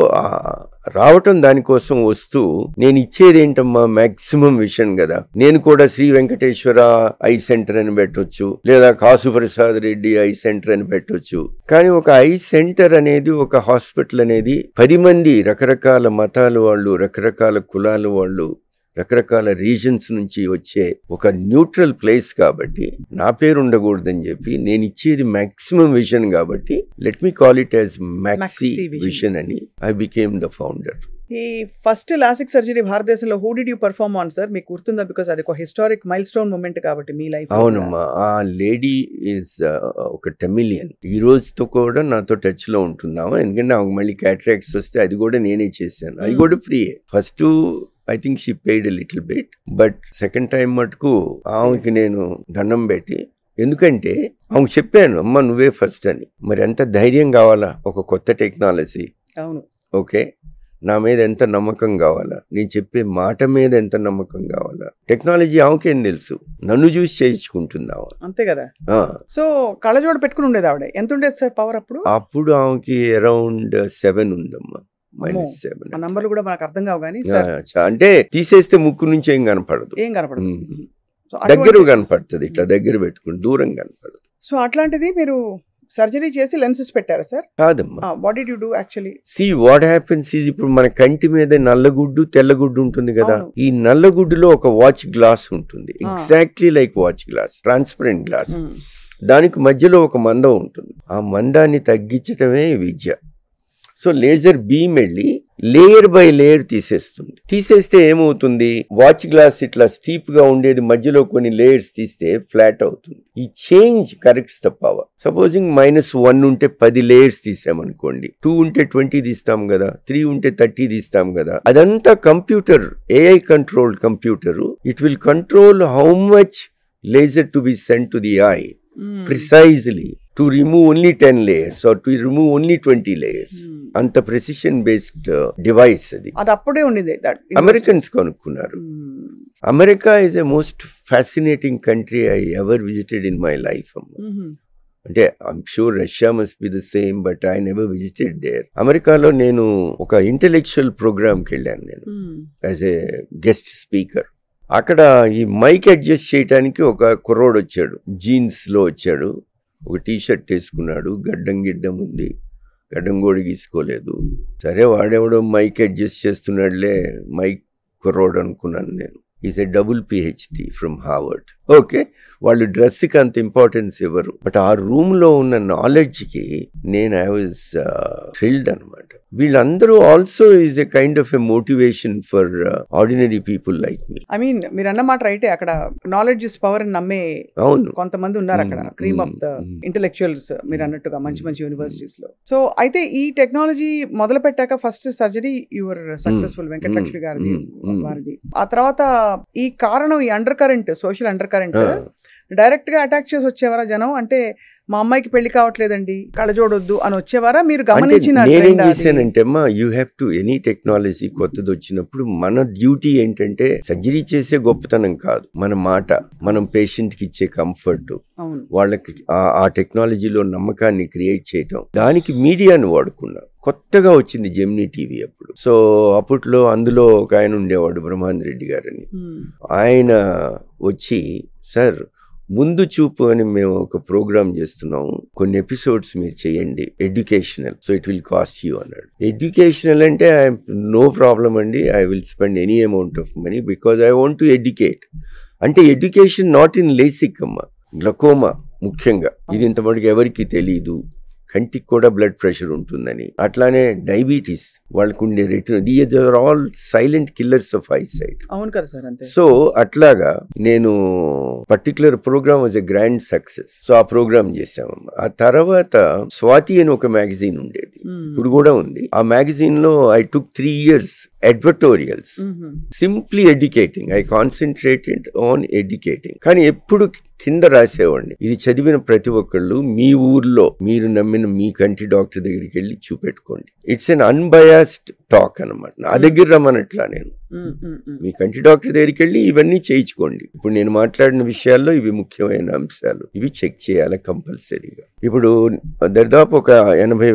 రావటం దానికోసం వస్తూ నేను ఇచ్చేది ఏంటమ్మా, మ్యాక్సిమం విషన్ కదా. నేను కూడా శ్రీ వెంకటేశ్వర ఐ సెంటర్ అని పెట్టొచ్చు, లేదా కాసు ప్రసాద్ రెడ్డి ఐ సెంటర్ అని పెట్టొచ్చు. కానీ ఒక ఐ సెంటర్ అనేది, ఒక హాస్పిటల్ అనేది 10 మంది రకరకాల మతాల వాళ్ళు, రకరకాల కులాల వాళ్ళు, రకరకాల రీజన్స్ నుంచి వచ్చే ఒక న్యూట్రల్ ప్లేస్ కాబట్టి నా పేరు ఉండకూడదని చెప్పి నేను ఇచ్చేది మ్యాక్సిమం విజన్ కాబట్టి let me call it as maxi vision అని ఐ బికేమ్ ద ఫౌండర్. ఈ ఫస్ట్ లాసిక్ సర్జరీ భారతదేశంలో who did you perform on sir, మీకు గుర్తుందా? బికాస్ అది ఒక హిస్టారిక్ మైల్ స్టోన్ మూమెంట్ కాబట్టి మీ లైఫ్. అవునమ్మా, ఆ లేడీ ఈజ్ ఒక టెమిలియన్, ఈ రోజుతో కూడా నాతో టచ్ లో ఉంటున్నాము. ఎందుకంటే ఆమెకు మళ్ళీ క్యాటరాక్ట్స్ వస్తే అది కూడా నేనే చేశాను, అది కూడా free. First I think she paid a little bit, but second time మటుకు ఆమెకి నేను దండం పెట్టి, ఎందుకంటే ఆమెకు చెప్పాను, అమ్మ నువ్వే ఫస్ట్ అని. మరి ఎంత ధైర్యం కావాలా, ఒక కొత్త టెక్నాలజీ. అవును, ఓకే, నా మీద ఎంత నమ్మకం కావాలా, నేను చెప్పే మాట మీద ఎంత నమ్మకం కావాలా. టెక్నాలజీ ఆమెకేం తెలుసు, నన్ను చూసి చేయించుకుంటున్నావా, అంతే కదా. సో కళ్ళజోడు పెట్టుకుని ఉండేది ఆవిడ. ఎంత ఉండేది సార్ పవర్ అప్పుడు? అప్పుడు ఆమెకి అరౌండ్ 7 ఉందమ్మా, -7. ఆ నంబర్లు కూడా మనకు అర్థం కావు కానీ అంటే తీసేస్తే ముక్కు నుంచి ఏం కనపడదు, దగ్గర కనపడుతుంది, ఇట్లా దగ్గర పెట్టుకుని దూరం కనపడదు. సో అట్లాంటిది మీరు సర్జరీ చేసి లెన్సెస్ పెట్టారా సార్? కాదమ్మా, what did you do actually? See what happens is, ఇప్పుడు మన కంటి మీద నల్లగుడ్డు తెల్లగుడ్డు ఉంటుంది కదా, ఈ నల్లగుడ్డులో ఒక వాచ్ గ్లాస్ ఉంటుంది, exactly like watch glass, transparent glass. దానికి మధ్యలో ఒక మందం ఉంటుంది. ఆ మందాన్ని తగ్గించటమే విద్య. సో లేజర్ బీమ్ వెళ్ళి లేయర్ బై లేయర్ తీసేస్తుంది. తీసేస్తే ఏమవుతుంది, వాచ్ గ్లాస్ ఇట్లా స్టీప్ గా ఉండేది మధ్యలో కొన్ని లేయర్స్ తీస్తే ఫ్లాట్ అవుతుంది. ఈ change corrects the power. Supposing -1 ఉంటే 10 లేయర్స్ తీసామనుకోండి, 2 ఉంటే 20 తీస్తాం కదా, 3 ఉంటే 30 తీస్తాం కదా. అదంతా computer, AI controlled computer. It will control how much laser to be sent to the I precisely to remove only 10 layers or to remove only 20 layers. అంత precision based device అది. అది అప్పుడే ఉండేది. అమెరికన్స్ కొనుక్కున్నారు. America is a most fascinating country I ever visited in my life. అంటే I'm sure Russia must be the same, but I never visited there. అమెరికాలో నేను ఒక ఇంటెలెక్చువల్ ప్రోగ్రామ్కి వెళ్ళాను నేను యాజ్ ఏ గెస్ట్ స్పీకర్. అక్కడ ఈ మైక్ అడ్జస్ట్ చేయడానికి ఒక కుర్రోడు వచ్చాడు, జీన్స్ లో వచ్చాడు, ఒక టీషర్ట్ వేసుకున్నాడు, గిడ్డం ఉంది, గడ్డం కూడా గీసుకోలేదు. సరే వాడెవడో మైక్ అడ్జస్ట్ చేస్తున్నాడులే, మైక్ కుర్రోడు అనుకున్నాను నేను. Is a double PhD from Harvard. Okay, వాళ్ళు డ్రెస్కి అంత ఇంపార్టెన్స్ ఇవ్వరు, బట్ ఆ రూమ్ లో ఉన్న నాలెడ్జ్కి నేను ఐ వాజ్ థ్రిల్డ్ అనమాట. వీళ్ళందరూ also is a kind of a motivation for ordinary people like me. I mean మీరు అన్నమాట రైటే, అక్కడ నాలెడ్జ్ ఇస్ పవర్ అని నమ్మే కొంతమంది ఉన్నారు అక్కడ, క్రీమ్ ఆఫ్ ద ఇంటెలెక్చువల్స్ మీరు అన్నట్టుగా మంచి మంచి యూనివర్సిటీస్ లో. సో అయితే ఈ టెక్నాలజీ మొదలు పెట్టాక first surgery your successful, Venkatalakshmi గారిది వారిది. ఆ తర్వాత ఈ కారణం, ఈ under current, social under current direct గా అటాక్ చేసి వచ్చేవారా జనం? అంటే మా అమ్మాయికి పెళ్లి కావట్లేదండి, కళ్ళజోడొద్దు అని వచ్చేవారా? మీరు గమనించిన నేనేం చేశానంటే అమ్మా, you have to any technology కొత్తది వచ్చినప్పుడు మన డ్యూటీ ఏంటంటే సర్జరీ చేసే గొప్పతనం కాదు, మన మాట, మనం పేషెంట్ కి ఇచ్చే కంఫర్ట్, వాళ్ళకి ఆ టెక్నాలజీలో నమ్మకాన్ని క్రియేట్ చేయటం. దానికి మీడియాను వాడుకున్నా. కొత్తగా వచ్చింది జెమినీ టీవీ అప్పుడు. సో అప్పట్లో అందులో ఒక ఆయన ఉండేవాడు, బ్రహ్మాంద్ రెడ్డి గారని. ఆయన వచ్చి, సార్ ముందు చూపు అని మేము ఒక ప్రోగ్రామ్ చేస్తున్నాము, కొన్ని ఎపిసోడ్స్ మీరు చేయండి, educational, so it will cost you అన్నాడు. ఎడ్యుకేషనల్ అంటే నో ప్రాబ్లం అండి, I will spend any amount of money because I want to educate. అంటే ఎడ్యుకేషన్ నాట్ ఇన్ లేసిక్ అమ్మ, గ్లకోమా ముఖ్యంగా. ఇది ఇంతవరకు ఎవరికి తెలీదు. కంటికి కూడా బ్లడ్ ప్రెషర్ ఉంటుందని, అట్లానే డయాబెటీస్, వాళ్ళకు ఉండే retina, these are all silent killers of eyesight. అవును కదా సార్, అంతే. సో అట్లాగా నేను particular programme was a grand success. So ఆ ప్రోగ్రామ్ చేసామమ్మా. ఆ తర్వాత స్వాతి అని ఒక మ్యాగజైన్ ఉండేది, ఇప్పుడు కూడా ఉంది. ఆ మ్యాగజైన్ లో I took 3 years advertorials, simply educating. I concentrated on educating. కానీ ఎప్పుడు కింద రాసేవాడిని, ఇది చదివిన ప్రతి ఒక్కళ్ళు మీ ఊర్లో మీరు నమ్మిన మీ కంటి డాక్టర్ దగ్గరికి వెళ్ళి చూపెట్టుకోండి. ఇట్స్ ఎన్ అన్బయాస్డ్ టాక్ అనమాట. నా దగ్గర రమ్మనట్లా, నేను మీ కంటి డాక్టర్ దగ్గరికి వెళ్ళి ఇవన్నీ చేయించుకోండి. ఇప్పుడు నేను మాట్లాడిన విషయాల్లో ఇవి ముఖ్యమైన అంశాలు, ఇవి చెక్ చేయాలి కంపల్సరీగా. ఇప్పుడు దాదాపు ఒక 80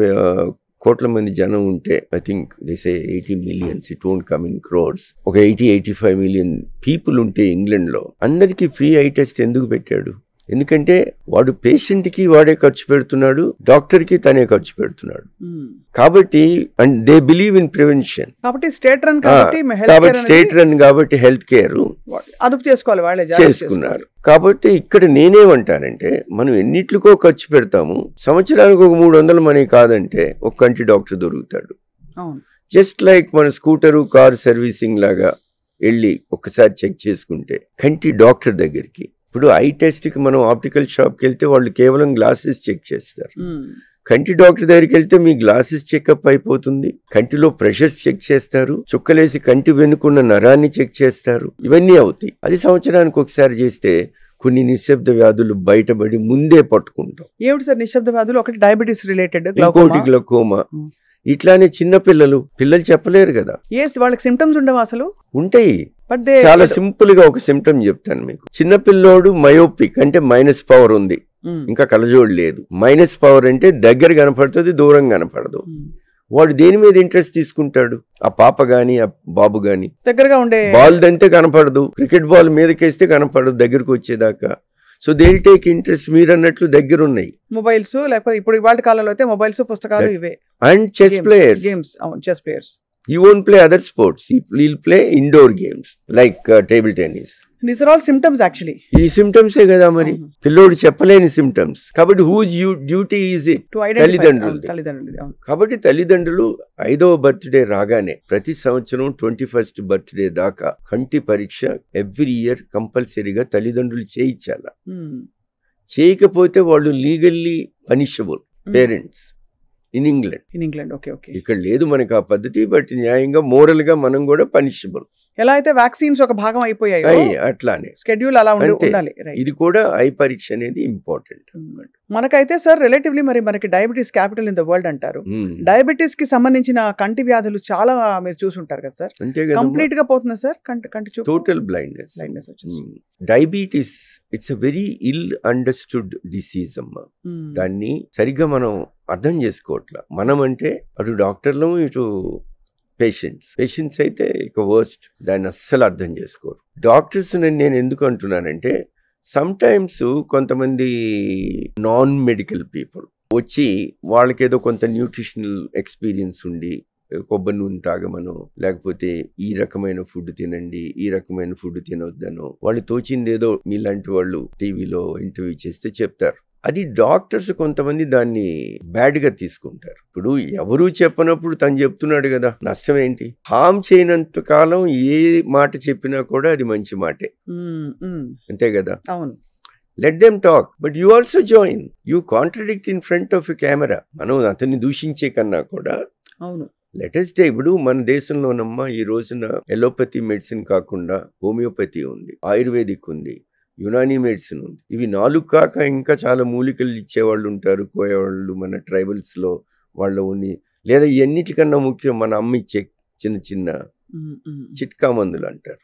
కోట్ల మంది జనం ఉంటే, I think they say 80 million, it won't come in crores. ఒక 80-85 million పీపుల్ ఉంటే ఇంగ్లాండ్ లో అందరికి ఫ్రీ ఐ టెస్ట్ ఎందుకు పెట్టాడు? ఎందుకంటే వాడు పేషెంట్ కి వాడే ఖర్చు పెడుతున్నాడు, డాక్టర్ కి తనే ఖర్చు పెడుతున్నాడు. కాబట్టి and they believe in prevention. కాబట్టి స్టేట్ రన్ కాబట్టి హెల్త్ కేర్ అదుపు చేసుకోవాలి, వాళ్ళే చేసుకున్నారు. కాబట్టి ఇక్కడ నేనేమంటానంటే, మనం ఎన్నిట్లకో ఖర్చు పెడతాము, సంవత్సరానికి ఒక 300 మనీ కాదంటే ఒక కంటి డాక్టర్ దొరుకుతాడు. జస్ట్ లైక్ మన స్కూటరు, కార్ సర్వీసింగ్ లాగా వెళ్ళి ఒక్కసారి చెక్ చేసుకుంటే కంటి డాక్టర్ దగ్గరికి. ఇప్పుడు ఐ టెస్ట్కి మనం ఆప్టికల్ షాప్కి వెళ్తే వాళ్ళు కేవలం గ్లాసెస్ చెక్ చేస్తారు. కంటి డాక్టర్ దగ్గరికి వెళ్తే మీ గ్లాసెస్ చెకప్ అయిపోతుంది, కంటిలో ప్రెషర్స్ చెక్ చేస్తారు, చుక్కలేసి కంటి వెనుకున్న నరాన్ని చెక్ చేస్తారు, ఇవన్నీ అవుతాయి. అది సంవత్సరానికి ఒకసారి చేస్తే కొన్ని నిశ్శబ్ద వ్యాధులు బయటపడి ముందే పట్టుకుంటాం. ఏమిటి సార్ నిశ్శబ్ద వ్యాధులు? ఒకటి డయాబెటీస్ రిలేటెడ్, ఇంకోటి గ్లకోమా. ఇట్లానే చిన్న పిల్లలు చెప్పలేరు కదా, వాళ్ళకి సిమ్టమ్స్ ఉండవు అసలు? ఉంటాయి. చాలా సింపుల్ గా ఒక సిమ్టమ్ చెప్తాను మీకు. చిన్న పిల్లోడు మయోపిక్ అంటే మైనస్ పవర్ ఉంది, ఇంకా కలజోడు లేదు. మైనస్ పవర్ అంటే దగ్గర కనపడుతుంది, దూరం కనపడదు. వాడు దేని మీద ఇంట్రెస్ట్ తీసుకుంటాడు? ఆ పాప గాని ఆ బాబు గాని దగ్గరగా ఉండే బాల్ దంతే కనపడదు, క్రికెట్ బాల్ మీదకేస్తే కనపడదు దగ్గరకు వచ్చేదాకా. So they will take interest. మీరు అన్నట్లు దగ్గర ఉన్నాయి మొబైల్స్, లేకపోతే ఇప్పుడు ఇవాళ కాలంలో అయితే మొబైల్స్, పుస్తకాలు, ఇవే. And chess players, games, chess players. He won't play other sports. He'll play indoor games like table tennis. These are all symptoms actually. ఈ సిమ్టమ్సే కదా మరి, పిల్లోడు చెప్పలేని సిమ్టమ్స్. కాబట్టి హూజ్ డ్యూటీ ఈజ్ ఇట్? తల్లిదండ్రులు. కాబట్టి తల్లిదండ్రులు 5వ బర్త్డే రాగానే ప్రతి సంవత్సరం 21st బర్త్డే దాకా కంటి పరీక్ష ఎవ్రీ ఇయర్ కంపల్సరీగా తల్లిదండ్రులు చేయించాల. చేయకపోతే వాళ్ళు legally punishable parents in England. ఇక్కడ లేదు మనకి ఆ పద్ధతి, బట్ న్యాయంగా మోరల్ గా మనం కూడా పనిషబుల్. ఎలా అయితే వ్యాక్సిన్స్ ఒక భాగం అయిపోయాయి అట్లానే షెడ్యూల్ అలా ఉండాలి. ఇది కూడా ఐ పరీక్ష అనేది ఇంపార్టెంట్. మనకైతే సార్ రిలేటివ్లీ మరి మనకి diabetes capital in the world అంటారు. డయాబెటీస్ కి సంబంధించిన కంటి వ్యాధులు చాలా మీరు చూసుంటారు కదా సార్. అంతే కదా, కంప్లీట్ గా పోతుందా సార్ కంటి చూపు? టోటల్ బ్లైండ్నెస్ వచ్చింది. Diabetes it's a very ill understood disease అమ్మా. దాన్ని సరిగ్గా మనం అర్థం చేసుకోవట్లా. మనం అంటే అటు డాక్టర్లు ఇటు పేషెంట్స్ అయితే ఇక వర్స్ట్. దాన్ని అస్సలు అర్థం చేసుకోరు డాక్టర్స్. నేను ఎందుకు అంటున్నానంటే సమ్ టైమ్స్ కొంతమంది నాన్ మెడికల్ పీపుల్ వచ్చి వాళ్ళకేదో కొంత న్యూట్రిషనల్ ఎక్స్పీరియన్స్ ఉండి కొబ్బరి నూనె తాగమనో లేకపోతే ఈ రకమైన ఫుడ్ తినండి, ఈ రకమైన ఫుడ్ తినొద్దనో వాళ్ళు తోచిందేదో మీలాంటి వాళ్ళు టీవీలో ఇంటర్వ్యూ చేస్తే చెప్తారు. అది డాక్టర్స్ కొంతమంది దాన్ని బ్యాడ్ గా తీసుకుంటారు. ఇప్పుడు ఎవరూ చెప్పనప్పుడు తను చెప్తున్నాడు కదా, నష్టం ఏంటి? హామ్ చేయనంత కాలం ఏ మాట చెప్పినా కూడా అది మంచి మాటే, అంతే కదా. అవును. Let them talk, but you also join. You contradict in front of a camera. మనం అతన్ని దూషించే కన్నా కూడా అవును లేటెస్ట్ డే ఇప్పుడు మన దేశంలోనమ్మా ఈ రోజున ఎలోపతి మెడిసిన్ కాకుండా హోమియోపతి ఉంది, ఆయుర్వేదిక్ ఉంది, యునానీ మెడిసిన్ ఉంది. ఇవి 4 కాక ఇంకా చాలా మూలికలు ఇచ్చేవాళ్ళు ఉంటారు, కోయేవాళ్ళు మన ట్రైబల్స్లో వాళ్ళ ఉన్ని. లేదా ఇవన్నిటికన్నా ముఖ్యం మన అమ్మ ఇచ్చే చిన్న చిన్న చిట్కా మందులు అంటారు.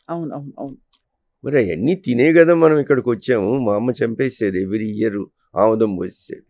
మరి అవన్నీ తినే కదా మనం ఇక్కడికి వచ్చాము. మా అమ్మ చంపేసేది ఎవ్రీ ఇయర్ ఆముదం పోసేది.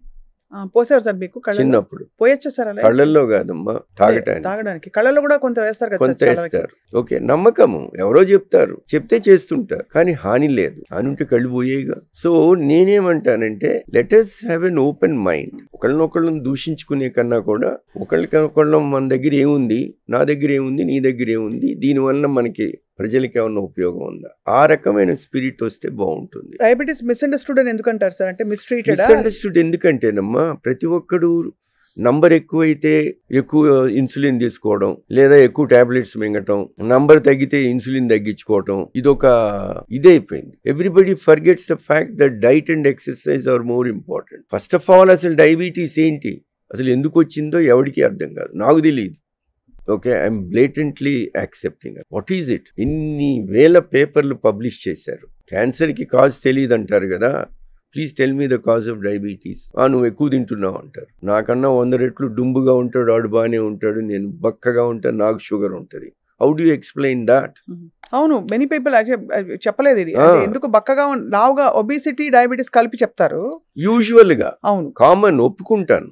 పోసారు సార్ మీకు చిన్నప్పుడు? పోయొచ్చా సార్? కళ్ళల్లో కాదమ్మా, తాగటానికి. కళ్ళల్లో కూడా కొంత వేస్తారు. ఓకే, నమ్మకము, ఎవరో చెప్తారు, చెప్తే చేస్తుంటారు, కానీ హాని లేదు. హాని ఉంటే కళ్ళు పోయేగా. సో నేనేమంటానంటే let us have an open mind. ఒకళ్ళనొకళ్ళని దూషించుకునే కన్నా కూడా ఒకళ్ళ మన దగ్గర ఏముంది, నా దగ్గర ఏముంది, నీ దగ్గర ఏముంది, దీనివల్ల మనకి ప్రజలకి ఏమన్నా ఉపయోగం ఉందా, ఆ రకమైన స్పిరిట్ వస్తే బాగుంటుంది. డయాబెటీస్ మిస్అండర్స్టూడ్ అని ఎందుకంటారు సార్? అంటే మిస్అండర్స్టూడ్ ఎందుకంటేనమ్మా ప్రతి ఒక్కడు నంబర్ ఎక్కువైతే ఎక్కువ ఇన్సులిన్ తీసుకోవడం, లేదా ఎక్కువ టాబ్లెట్స్ మింగటం, నంబర్ తగ్గితే ఇన్సులిన్ తగ్గించుకోవటం, ఇదొక ఇదైపోయింది. Everybody forgets the fact that diet and exercise are more important. First of all అసలు డయాబెటీస్ ఏంటి, అసలు ఎందుకు వచ్చిందో ఎవరికి అర్థం కాదు, నాకు తెలియదు. Okay, I'm blatantly accepting. What is it? ఇన్ని వేల పేపర్లు పబ్లిష్ చేశారు. క్యాన్సర్కి కాజ్ తెలియదు అంటారు కదా, please tell me the cause of diabetes. నువ్వు ఎక్కువ తింటున్నావు అంటారు. నాకన్నా 100 రెట్లు డుంబుగా ఉంటాడు, వాడు బాగానే ఉంటాడు, నేను బక్కగా ఉంటాను, నాకు షుగర్ ఉంటుంది. How do you explain that? అవును, మెనీ పీపుల్ చెప్పలేదు ఇది. ఎందుకు బక్కగా లావుగా ఒబిసిటీ డయాబెటీస్ కలిపి చెప్తారు యూజువల్ గా. అవును, కామన్, ఒప్పుకుంటాను.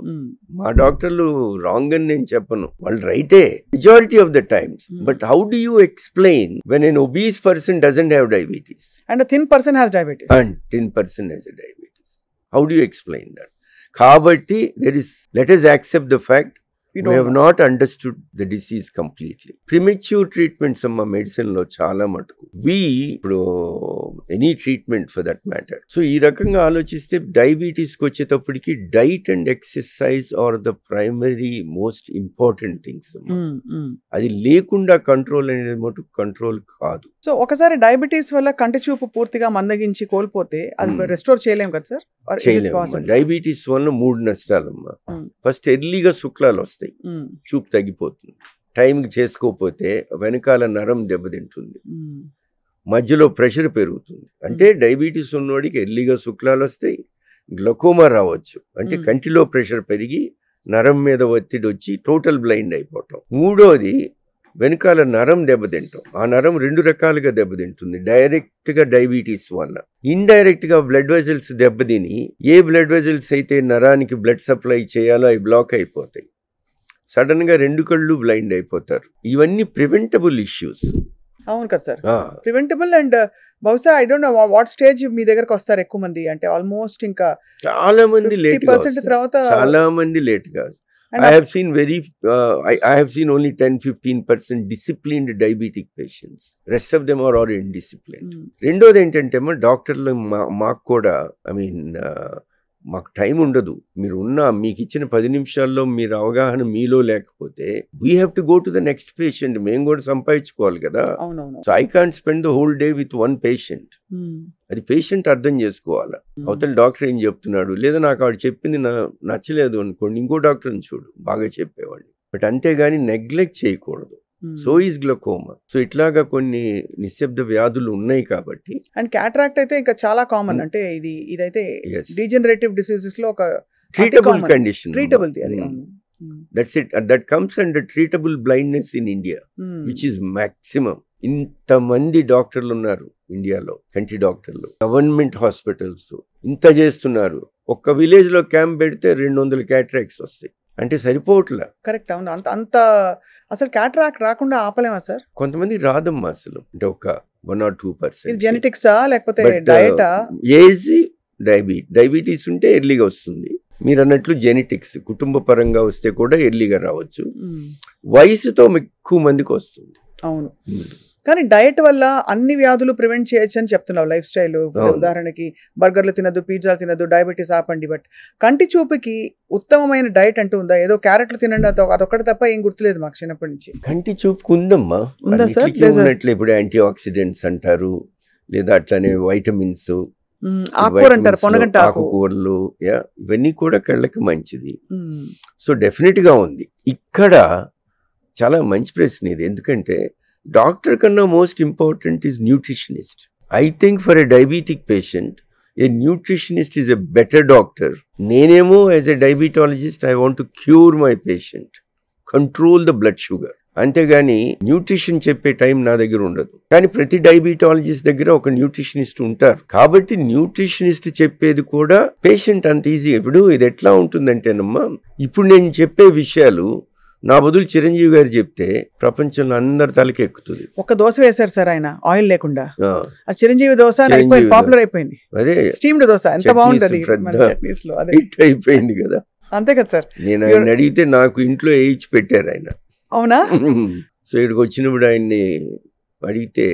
మా డాక్టర్లు రాంగ్ అని నేను చెప్పను, వాళ్ళు రైటే majority of the times. But how do you explain when an obese person doesn't have diabetes and thin person has diabetes and 10% has diabetes? How do you explain that? కాబట్టి let us accept the fact we have not understood the disease completely. Premature treatments అమ్మ medicine లో చాలా మటుకు ఇప్పుడు any treatment for that matter. So ఈ రకంగా ఆలోచిస్తే diabetes కి వచ్చేటప్పటికి diet and exercise are the primary most important things. అది లేకుండా కంట్రోల్ అనేది మటుకు కంట్రోల్ కాదు. సో ఒకసారి డయాబెటీస్ వల్ల కంటి చూపు పూర్తిగా మందగించి కోల్పోతే అది రెస్టోర్ చేయలేము కదా సార్? చేయలేము. డయాబెటీస్ వల్ల 3 నష్టాలమ్మా. ఫస్ట్ ఎర్లీగా శుక్లాలు వస్తాయి, చూపు తగ్గిపోతుంది. టైంకి చేసుకోకపోతే వెనకాల నరం దెబ్బతింటుంది, మధ్యలో ప్రెషర్ పెరుగుతుంది. అంటే డయాబెటీస్ ఉన్నవాడికి ఎర్లీగా శుక్లాలు వస్తాయి, గ్లకోమా రావచ్చు, అంటే కంటిలో ప్రెషర్ పెరిగి నరం మీద ఒత్తిడి వచ్చి టోటల్ బ్లైండ్ అయిపోవటం. మూడోది వెనకాల నరం దెబ్బతింటాం. ఆ నరం 2 రకాలుగా దెబ్బతింటుంది. డైరెక్ట్ గా డయాబెటీస్ వల్ల, ఇండైరెక్ట్ గా బ్లడ్ వెజల్స్ దెబ్బతిని ఏ బ్లడ్ వెజల్స్ అయితే నరానికి బ్లడ్ సప్లై చేయాలో అవి బ్లాక్ అయిపోతాయి. సడన్ గా 2 కళ్ళు బ్లైండ్ అయిపోతారు. ఇవన్నీ ప్రివెంటబుల్ ఇష్యూస్. అవును కదా సార్, ప్రివెంటబుల్. అండ్ బహుశా I don't know what stage మీ దగ్గరకు వస్తారు ఎక్కువ మంది, అంటే ఆల్మోస్ట్ ఇంకా చాలా మంది లేట్, తర్వాత చాలా మంది లేట్ గా. And I have seen I have seen only 10-15% disciplined diabetic patients. Rest of them are indisciplined. రెండోది ఏంటంటే డాక్టర్లు మాకు కూడా మాకు టైం ఉండదు. మీకు ఇచ్చిన 10 నిమిషాల్లో మీరు అవగాహన మీలో లేకపోతే we have to go to the next patient. మేము కూడా సంపాదించుకోవాలి కదా. So I can't spend the whole day with one patient. అది పేషెంట్ అర్థం చేసుకోవాలి. అవతల డాక్టర్ ఏం చెప్తున్నాడు, లేదా నాకు ఆవిడ చెప్పింది నచ్చలేదు అనుకోండి, ఇంకో డాక్టర్ని చూడు, బాగా చెప్పేవాడిని. బట్ అంతేగాని నెగ్లెక్ట్ చేయకూడదు. So is glaucoma. సో ఇట్లాగా కొన్ని నిశ్శబ్ద వ్యాధులు ఉన్నాయి కాబట్టి. అండ్ క్యాటరాక్ట్ అయితే ఇంకా చాలా కామన్. అంటే ఇదైతే డీజనరేటివ్ డిసీజెస్ లో ఒక treatable condition. Treatable that's it. That comes under treatable blindness in India, which is maximum. ఇంతమంది డాక్టర్లు ఉన్నారు ఇండియాలో, కంటి డాక్టర్లు, గవర్నమెంట్ హాస్పిటల్స్ ఇంత చేస్తున్నారు. ఒక్క విలేజ్ లో క్యాంప్ పెడితే 200 క్యాటరాక్ట్స్ వస్తాయి. అంటే సరిపోవట్లే. కరెక్ట్. అవును. అంత అసలు క్యాటరాక్ట్ రాకుండా ఆపలేమా సార్? కొంతమంది రాదమ్మా అసలు. అంటే ఒక 1 or 2%. జెనెటిక్సా లేకపోతే డయటా? ఏజ్ డయాబెటీస్ ఉంటే ఎర్లీగా వస్తుంది. మీరు అన్నట్లు జెనెటిక్స్ కుటుంబ పరంగా వస్తే కూడా ఎర్లీగా రావచ్చు. వయసుతో ఎక్కువ మందికి వస్తుంది. అవును. కానీ డయట్ వల్ల అన్ని వ్యాధులు ప్రివెంట్ చేయొచ్చు అని చెప్తున్నావు. లైఫ్ స్టైల్, ఉదాహరణకి బర్గర్లు తినద్దు, పిజ్జాలు తినద్దు, డయాబెటీస్ ఆపండి. బట్ కంటి చూపుకి ఉత్తమమైన డయట్ అంటూ ఉందా? ఏదో క్యారెట్లు తినండి అదొక్కటి తప్ప ఏం గుర్తులేదు మాకు చిన్నప్పటి నుంచి. కంటి చూపుకు ఉందమ్మా. ఉన్నట్లు ఇప్పుడు యాంటీ ఆక్సిడెంట్స్ అంటారు, లేదా అట్లానే వైటమిన్స్, ఆకుకూర అంటారు, పొనగంట ఆకుకూరలు, ఇవన్నీ కూడా కళ్ళకి మంచిది. సో డెఫినెట్ గా ఉంది. ఇక్కడ చాలా మంచి ప్రశ్న ఇది. ఎందుకంటే డాక్టర్ కన్నా most important is nutritionist. I think for a diabetic patient a nutritionist is a better doctor. నేనేమో as a diabetologist I want to cure my patient, control the blood sugar. అంతేగాని న్యూట్రిషన్ చెప్పే time నా దగ్గర ఉండదు. కానీ ప్రతి diabetologist దగ్గర ఒక న్యూట్రిషనిస్ట్ ఉంటారు. కాబట్టి న్యూట్రిషనిస్ట్ చెప్పేది కూడా పేషెంట్ అంత ఈజీ. ఇప్పుడు ఇది ఎట్లా ఉంటుందంటేనమ్మా, ఇప్పుడు నేను చెప్పే విషయాలు నా బదులు చిరంజీవి గారు చెప్తే ప్రపంచంలో అందరి తలకి ఎక్కుతుంది. ఒక దోశ వేశారు సార్ ఆయన, ఆయిల్ లేకుండా. ఆ చిరంజీవి దోశ పాపులర్ అయిపోయింది. అదే స్టీమ్డ్ దోశ ఎంత బాగుంటది, అయిపోయింది కదా. అంతే కదా సార్. నేను ఆయన అడిగితే నాకు ఇంట్లో వేయించి పెట్టారు ఆయన. అవునా? సో ఇక్కడికి వచ్చినప్పుడు ఆయన్ని అడిగితే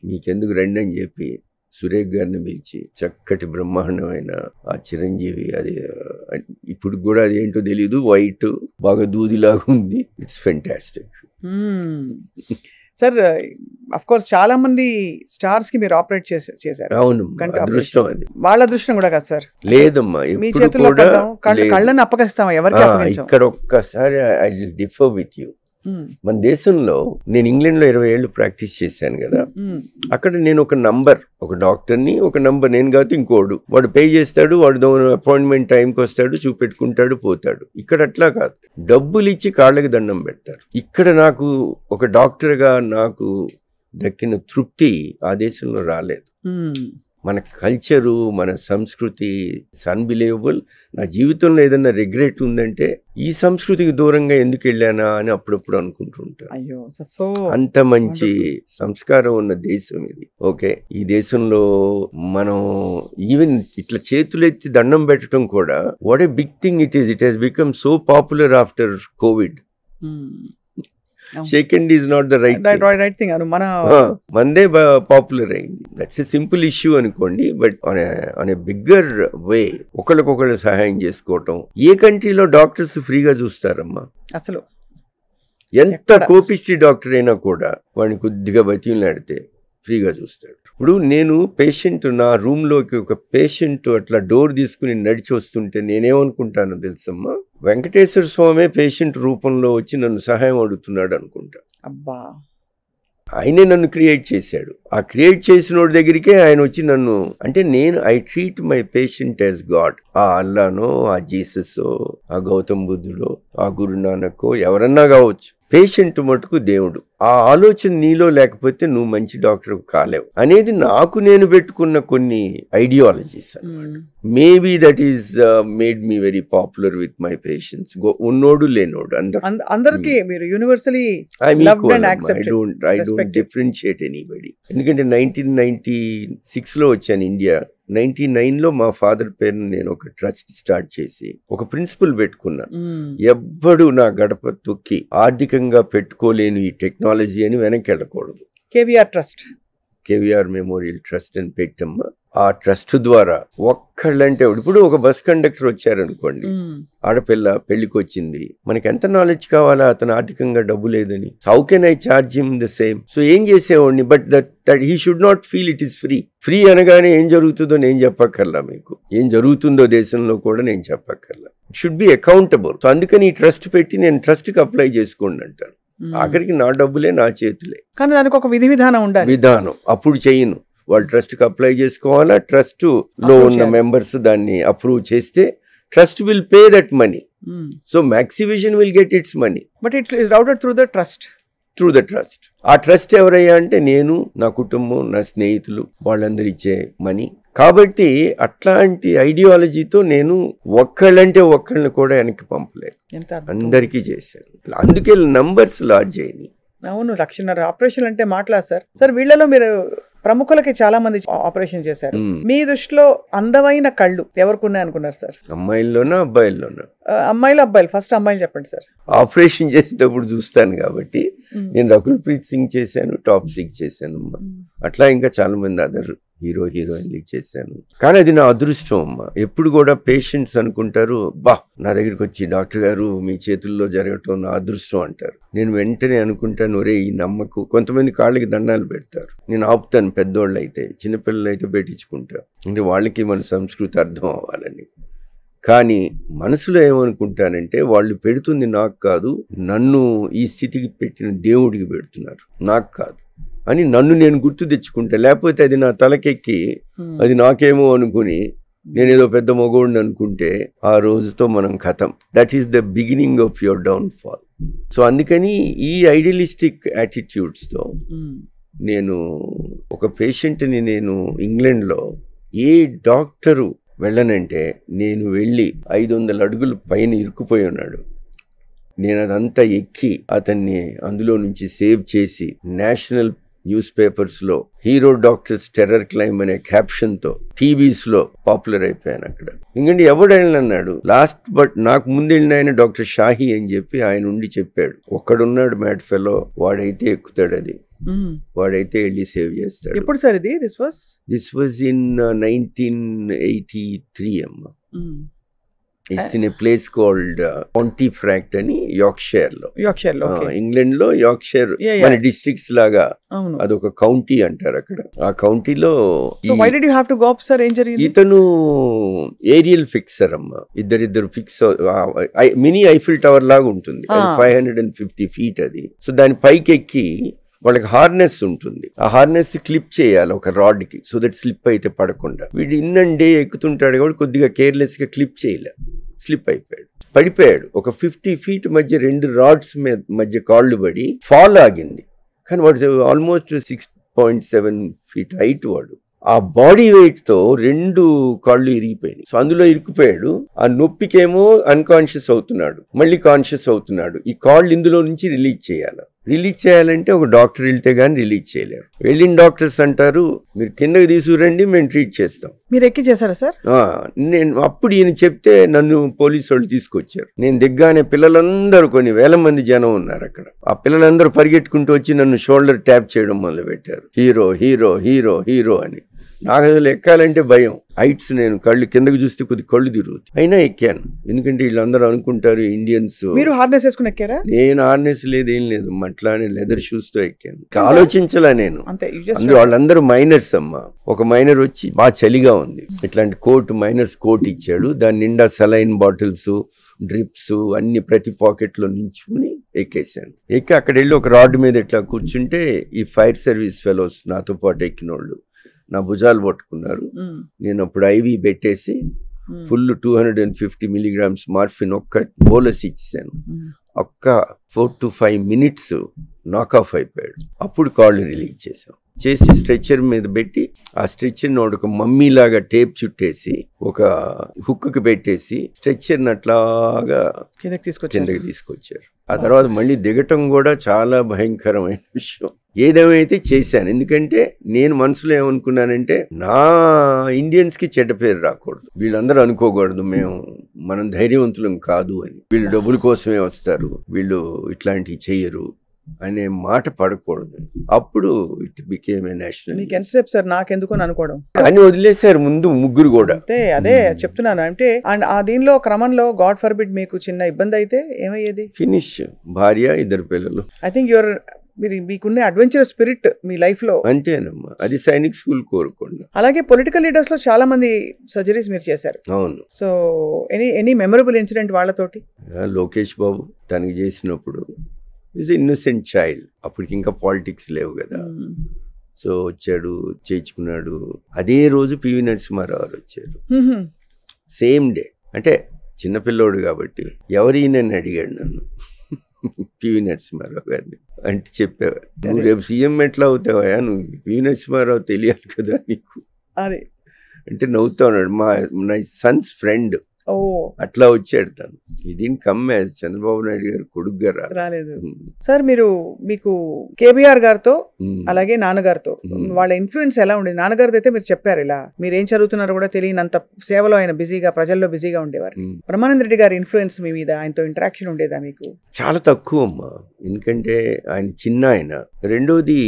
మీకెందుకు రండి అని చెప్పి సురేఖ్ గారిని పిలిచి చక్కటి బ్రహ్మాండమైన ఆ చిరంజీవి, అది ఇప్పుడు కూడా అది ఏంటో తెలీదు, వైట్ బాగా దూదిలాగా ఉంది. It's fantastic. Sir of course చాలా మంది స్టార్స్ కి మీరు ఆపరేట్ చేశారు. అవును, అదృష్టం అది. వాళ్ళ అదృష్టం కూడా కదా సార్? లేదమ్మా, మీ చేతుల్లో కళ్ళని అప్పగిస్తామా ఎవరికి? ఇక్కడ ఒక్కసారి I will differ with you. మన దేశంలో నేను ఇంగ్లాండ్ లో 20 ఏళ్ళు ప్రాక్టీస్ చేశాను కదా. అక్కడ నేను ఒక నంబర్, ఒక డాక్టర్ని, ఒక నంబర్ నేను కాదు ఇంకోడు, వాడు పే చేస్తాడు, వాడు అపాయింట్మెంట్ టైంకి వస్తాడు, చూపెట్టుకుంటాడు, పోతాడు. ఇక్కడ అట్లా కాదు, డబ్బులు ఇచ్చి కాళ్ళకి దండం పెడతారు. ఇక్కడ నాకు ఒక డాక్టర్గా నాకు దక్కిన తృప్తి ఆ దేశంలో రాలేదు. మన కల్చరు, మన సంస్కృతి అన్బిలీవబుల్. నా జీవితంలో ఏదైనా రిగ్రెట్ ఉందంటే ఈ సంస్కృతికి దూరంగా ఎందుకు వెళ్ళానా అని అప్పుడప్పుడు అనుకుంటుంటా. అంత మంచి సంస్కారం ఉన్న దేశం ఇది. ఓకే, ఈ దేశంలో మనం ఈవెన్ ఇట్లా చేతులెత్తి దండం పెట్టడం కూడా what a big thing it is. It has become so popular after Covid. Second is not the right thing. మందే పాపులర్ అయింది. దట్స్ ఎ సింపుల్ ఇష్యూ అనుకోండి. But on a bigger way ఒకళ్ళకొకళ్ళు సహాయం చేసుకోవటం. ఏ కంట్రీలో డాక్టర్స్ ఫ్రీగా చూస్తారమ్మా? అసలు ఎంత కోపిస్టి డాక్టర్ అయినా కూడా వాడిని కొద్దిగా బతిలాడితే ఫ్రీగా చూస్తాడు. ఇప్పుడు నేను పేషెంట్, నా రూమ్లోకి ఒక పేషెంట్ అట్లా డోర్ తీసుకుని నడిచి వస్తుంటే నేనేమనుకుంటానో తెలుసమ్మా, వెంకటేశ్వర స్వామి పేషెంట్ రూపంలో వచ్చి నన్ను సహాయం అడుగుతున్నాడు అనుకుంటా. అబ్బా, ఆయనే నన్ను క్రియేట్ చేశాడు. ఆ క్రియేట్ చేసిన వాడి దగ్గరికే ఆయన వచ్చి నన్ను, అంటే నేను I treat my patient as God. ఆ అల్లానో, ఆ జీసస్, ఆ గౌతమ్ బుద్ధుడో, ఆ గురునానకో ఎవరన్నా కావచ్చు, పేషెంట్ మటుకు దేవుడు. ఆ ఆలోచన నీలో లేకపోతే నువ్వు మంచి డాక్టర్ కాలేవు అనేది నాకు నేను పెట్టుకున్న కొన్ని ideologies. Maybe that is made me very popular with my patients. ఉన్నోడు లేనోడు అందరికి మీరు universally I don't differentiate anybody. ఎందుకంటే 1996 లో వచ్చాను ఇండియా. 99లో మా ఫాదర్ పేరును నేను ఒక ట్రస్ట్ స్టార్ట్ చేసి ఒక ప్రిన్సిపల్ పెట్టుకున్నా, ఎవ్వడు నా గడప తొక్కి ఆర్థికంగా పెట్టుకోలేను ఈ టెక్నాలజీ అని వెనక్కి వెళ్ళకూడదు. కేవీఆర్ మెమోరియల్ ట్రస్ట్ అని పెట్టమ్మా. ఆ ట్రస్ట్ ద్వారా ఒక్కళ్ళంటే ఇప్పుడు ఒక బస్ కండక్టర్ వచ్చారనుకోండి, ఆడపిల్ల పెళ్లికి వచ్చింది, మనకి ఎంత నాలెడ్జ్ కావాలా, అతను ఆర్థికంగా డబ్బు లేదని. How can I charge him the same? So ఏం చేసేవాడిని, but that he should not feel it is free. Free అనగానే ఏం జరుగుతుందో నేను చెప్పక్కర్లా, మీకు ఏం జరుగుతుందో దేశంలో కూడా నేను చెప్పక్కర్లా. It should be accountable. So అందుకని ఈ ట్రస్ట్ పెట్టి నేను ట్రస్ట్కి అప్లై చేసుకోండి అంటాను. ఆఖరికి నా డబ్బులే నా చేతులే, కానీ దానికి ఒక విధానం ఉండాలి. విధానం అప్పుడు చేయను. వాళ్ళు ట్రస్ట్కి అప్లై చేసుకోవాలా, ట్రస్ట్ లో ఉన్న మెంబర్స్ దాన్ని అప్రూవ్ చేస్తే trust will pay that money. So Maxivision will get it's money, but it is routed through the trust. ఆ ట్రస్ట్ ఎవరయ్యా అంటే నేను, నా కుటుంబం, నా స్నేహితులు, వాళ్ళందరూ ఇచ్చే మనీ. కాబట్టి అట్లాంటి ఐడియాలజీతో నేను ఒక్కళ్ళంటే ఒక్కళ్ళని కూడా వెనక్కి పంపలేదు, అందరికీ చేశాను. అందుకే నంబర్స్ లార్జ్ అయ్యి. అవును, 1,00,000 ఆపరేషన్ అంటే మాటలా సార్? వీళ్ళలో మీరు ప్రముఖులకి చాలా మంది ఆపరేషన్ చేశారు. మీ దృష్టిలో అందమైన కళ్ళు ఎవరికి ఉన్నాయి అనుకున్నారు సార్? అమ్మాయిల్లోనా అబ్బాయిల్లోనా? అబ్బాయిలు. ఫస్ట్ అమ్మాయిలు చెప్పండి సార్. ఆపరేషన్ చేసేటప్పుడు చూస్తాను కాబట్టి నేను రకుల్ ప్రీత్ సింగ్ చేశాను, టాప్ సింగ్ చేశాను, అట్లా ఇంకా చాలా మంది అదర్ హీరోయిన్లు చేశాను. కానీ అది నా అదృష్టం అమ్మా. ఎప్పుడు కూడా పేషెంట్స్ అనుకుంటారు, బా నా దగ్గరికి వచ్చి డాక్టర్ గారు మీ చేతుల్లో జరగటం నా అదృష్టం అంటారు. నేను వెంటనే అనుకుంటాను, ఒరే ఈ నమ్మకు. కొంతమంది కాళ్ళకి దండాలు పెడతారు, నేను ఆపుతాను. పెద్దోళ్ళు అయితే, చిన్నపిల్లలు అయితే పెట్టించుకుంటా, అంటే వాళ్ళకి మన సంస్కృతి అర్థం అవ్వాలని. కానీ మనసులో ఏమనుకుంటానంటే, వాళ్ళు పెడుతుంది నాకు కాదు, నన్ను ఈ స్థితికి పెట్టిన దేవుడికి పెడుతున్నారు, నాకు కాదు అని నన్ను నేను గుర్తు తెచ్చుకుంటా. లేకపోతే అది నా తలకెక్కి అది నాకేమో అనుకుని నేనేదో పెద్ద మగోడిని అనుకుంటే ఆ రోజుతో మనం ఖతం. That is the beginning of your downfall. So అందుకని ఈ ఐడియలిస్టిక్ యాటిట్యూడ్స్తో నేను ఒక పేషెంట్ని, నేను ఇంగ్లాండ్లో ఏ డాక్టరు వెళ్ళనంటే నేను వెళ్ళి 500 అడుగులు పైన ఇరుక్కుపోయి ఉన్నాడు, నేను అదంతా ఎక్కి అతన్ని అందులో నుంచి సేవ్ చేసి నేషనల్ న్యూస్ పేపర్స్లో హీరో డాక్టర్స్ టెర్రర్ క్లైమ్ అనే క్యాప్షన్తో టీవీస్లో పాపులర్ అయిపోయాను అక్కడ. ఎందుకంటే ఎవడైనా అన్నాడు, లాస్ట్ బట్ నాకు ముందు వెళ్ళిన ఆయన డాక్టర్ షాహీ అని చెప్పి ఆయన ఉండి చెప్పాడు, ఒక్కడున్నాడు మ్యాడ్ ఫెలో, వాడైతే ఎక్కుతాడు, అది వాడైతే వెళ్ళి సేవ్ చేస్తాడు. ఎప్పుడు సార్ ఇది? దిస్ వాజ్ ఇన్ 1983 అమ్మా. It's in a place called Pontefract అని యార్క్షైర్ లో, ఇంగ్లాండ్ లో. యార్క్షైర్ మన డిస్ట్రిక్ట్స్ లాగా అదొక కౌంటీ అంటారు అక్కడ. ఆ కౌంటీలో ఇతను ఏరియల్ ఫిక్సర్ అమ్మా. ఇద్దరు ఫిక్స్, మినీ ఐఫిల్ టవర్ లాగా ఉంటుంది, 550 feet అది. సో దాని పైకి ఎక్కి వాళ్ళకి హార్నెస్ ఉంటుంది, ఆ హార్నెస్ క్లిప్ చేయాలి ఒక రాడ్ కి, సో దట్ స్లిప్ అయితే పడకుండా. వీడు ఇన్నండే ఎక్కుతుంటాడు కాబట్టి కొద్దిగా కేర్లెస్ గా క్లిప్ చేయలే, స్లిప్ అయిపోయాడు, పడిపోయాడు. ఒక 50 feet మధ్య 2 రాడ్స్ మధ్య కాళ్ళు పడి ఫాల్ ఆగింది. కానీ వాడు ఆల్మోస్ట్ 6.7 feet హైట్. వాడు ఆ బాడీ వెయిట్ తో 2 కాళ్ళు ఇరిగిపోయినాయి. సో అందులో ఇరుక్కుపోయాడు. ఆ నొప్పికేమో అన్కాన్షియస్ అవుతున్నాడు, మళ్ళీ కాన్షియస్ అవుతున్నాడు. ఈ కాళ్ళు ఇందులో నుంచి రిలీజ్ చేయాలంటే ఒక డాక్టర్ వెళ్తే గానీ రిలీజ్ చేయలేరు. వెళ్ళిన డాక్టర్స్ అంటారు, మీరు కిందకి తీసుకురండి, మేము ట్రీట్ చేస్తాం. మీరు ఎక్కి చేశారా సార్? నేను అప్పుడు ఈయన చెప్తే నన్ను పోలీసు వాళ్ళు తీసుకొచ్చారు. నేను దిగ్గానే పిల్లలందరూ, కొన్ని వేల మంది జనం ఉన్నారు అక్కడ, ఆ పిల్లలందరూ పరిగెట్టుకుంటూ వచ్చి నన్ను షోల్డర్ ట్యాప్ చేయడం మొదలు పెట్టారు, హీరో హీరో హీరో హీరో అని. నాకు అసలు ఎక్కాలంటే భయం, హైట్స్. నేను కళ్ళు కిందకి చూస్తే కొద్ది కళ్ళు తిరుగుతాయి, అయినా ఎక్కాను. ఎందుకంటే వీళ్ళందరూ అనుకుంటారు ఇండియన్స్. మీరు హార్నెస్ వేసుకుని ఎక్కారా? నేను హార్నెస్ లేదు, ఏం లేదు, అట్లానే లెదర్ షూస్ తో ఎక్కాను. ఆలోచించలా నేను. వాళ్ళందరూ మైనర్స్ అమ్మా. ఒక మైనర్ వచ్చి బాగా చలిగా ఉంది, ఇట్లాంటి మైనర్స్ కోట్ ఇచ్చాడు, దాని నిండా సెలైన్ బాటిల్స్, డ్రిప్స్ అన్ని ప్రతి పాకెట్ లో నించుకుని ఎక్కేసాను. ఎక్కి అక్కడ వెళ్ళి ఒక రాడ్ మీద ఇట్లా కూర్చుంటే ఈ ఫైర్ సర్వీస్ ఫెలోస్ నాతో పాటు ఎక్కిన వాళ్ళు నా భుజాలు పట్టుకున్నారు. నేను అప్పుడు ఐవి పెట్టేసి ఫుల్ 250 milligrams మార్ఫిన్ ఒక్క బోలస్ ఇచ్చాను. ఒక్క 4 to 5 minutes నాక్ ఆఫ్ అయిపోయాడు. అప్పుడు కాళ్ళు రిలీజ్ చేసాం. చేసి స్ట్రెచ్చర్ మీద పెట్టి ఆ స్ట్రెచ్చర్ని ఒక మమ్మీలాగా టేప్ చుట్టేసి ఒక హుక్కి పెట్టేసి స్ట్రెచ్చర్ని అట్లాగా కిందకి తీసుకొచ్చారు. ఆ తర్వాత మళ్ళీ దిగటం కూడా చాలా భయంకరమైన విషయం. ఏదేమైతే చేశాను, ఎందుకంటే నేను మనసులో ఏమనుకున్నానంటే నా ఇండియన్స్కి చెడ్డ పేరు రాకూడదు, వీళ్ళందరూ అనుకోకూడదు మనం ధైర్యవంతులం కాదు అని, వీళ్ళు డబ్బుల కోసమే వస్తారు, వీళ్ళు ఇట్లాంటివి చెయ్యరు అనే మాట పడకూడదు. అప్పుడు ఇట్ బికేమ్ ఏ నేషనల్. మీకు ఎంతసేపు సార్ నాకెందుకు అనుకోవడం అని వదిలేశారు ముందు ముగ్గురు కూడా. అదే చెప్తున్నాను. అంటే అండ్ ఆ దీనిలో క్రమంలో గాడ్ ఫర్బిడ్ మీకు చిన్న ఇబ్బంది అయితే ఏమయ్యేది? ఫినిష్. భార్య, 2 పిల్లలు. ఐ థింక్ మీకున్న అడ్వెంచరస్ స్పిరిట్ మీ లైఫ్ లో. అంతేనమ్మా, అది సైనిక్ స్కూల్ కోరుకోండి. అలాగే పొలిటికల్ లీడర్స్ లో చాలా మంది సర్జరీస్ మీరు చేశారు. అవును. సో ఎనీ మెమరబుల్ ఇన్సిడెంట్ వాళ్ళతోటి? లోకేష్ బాబు తనకి చేసినప్పుడు ఈజ్ ఇన్నోసెంట్ చైల్డ్, అప్పటికి ఇంకా పాలిటిక్స్ లేవు కదా. సో వచ్చాడు, చేయించుకున్నాడు. అదే రోజు పివి నరసింహారావు వచ్చారు, సేమ్ డే. అంటే చిన్నపిల్లోడు కాబట్టి ఎవరైనా అడిగాడు నన్ను, పివి నరసింహారావు గారిని. అంటే చెప్పావా, నువ్వు రేపు సీఎం ఎట్లా అవుతావా, నువ్వు పివి నరసింహారావు తెలియాలి కదా నీకు అది అంటే నవ్వుతా ఉన్నాడు. నా సన్స్ ఫ్రెండ్ అట్లా వచ్చాడు తను. ఇది కమ్ యాజ్ చంద్రబాబు నాయుడు గారు కొడుకుగా రాలేదు. సార్ మీకు కేబీఆర్ గారితో అలాగే నాన్నగారితో వాళ్ళ ఇన్ఫ్లుయెన్స్ ఎలా ఉండేది? నాన్నగారితో అయితే మీరు చెప్పారు, ఇలా మీరేం చదువుతున్నారో కూడా తెలియనంత సేవలో ఆయన బిజీగా, ప్రజల్లో బిజీగా ఉండేవారు. బ్రహ్మానంద రెడ్డి గారి ఇన్ఫ్లుయెన్స్ మీ మీద, ఆయనతో ఇంటరాక్షన్ ఉండేదా మీకు? చాలా తక్కువ అమ్మా, ఎందుకంటే ఆయన చిన్న ఆయన. రెండోది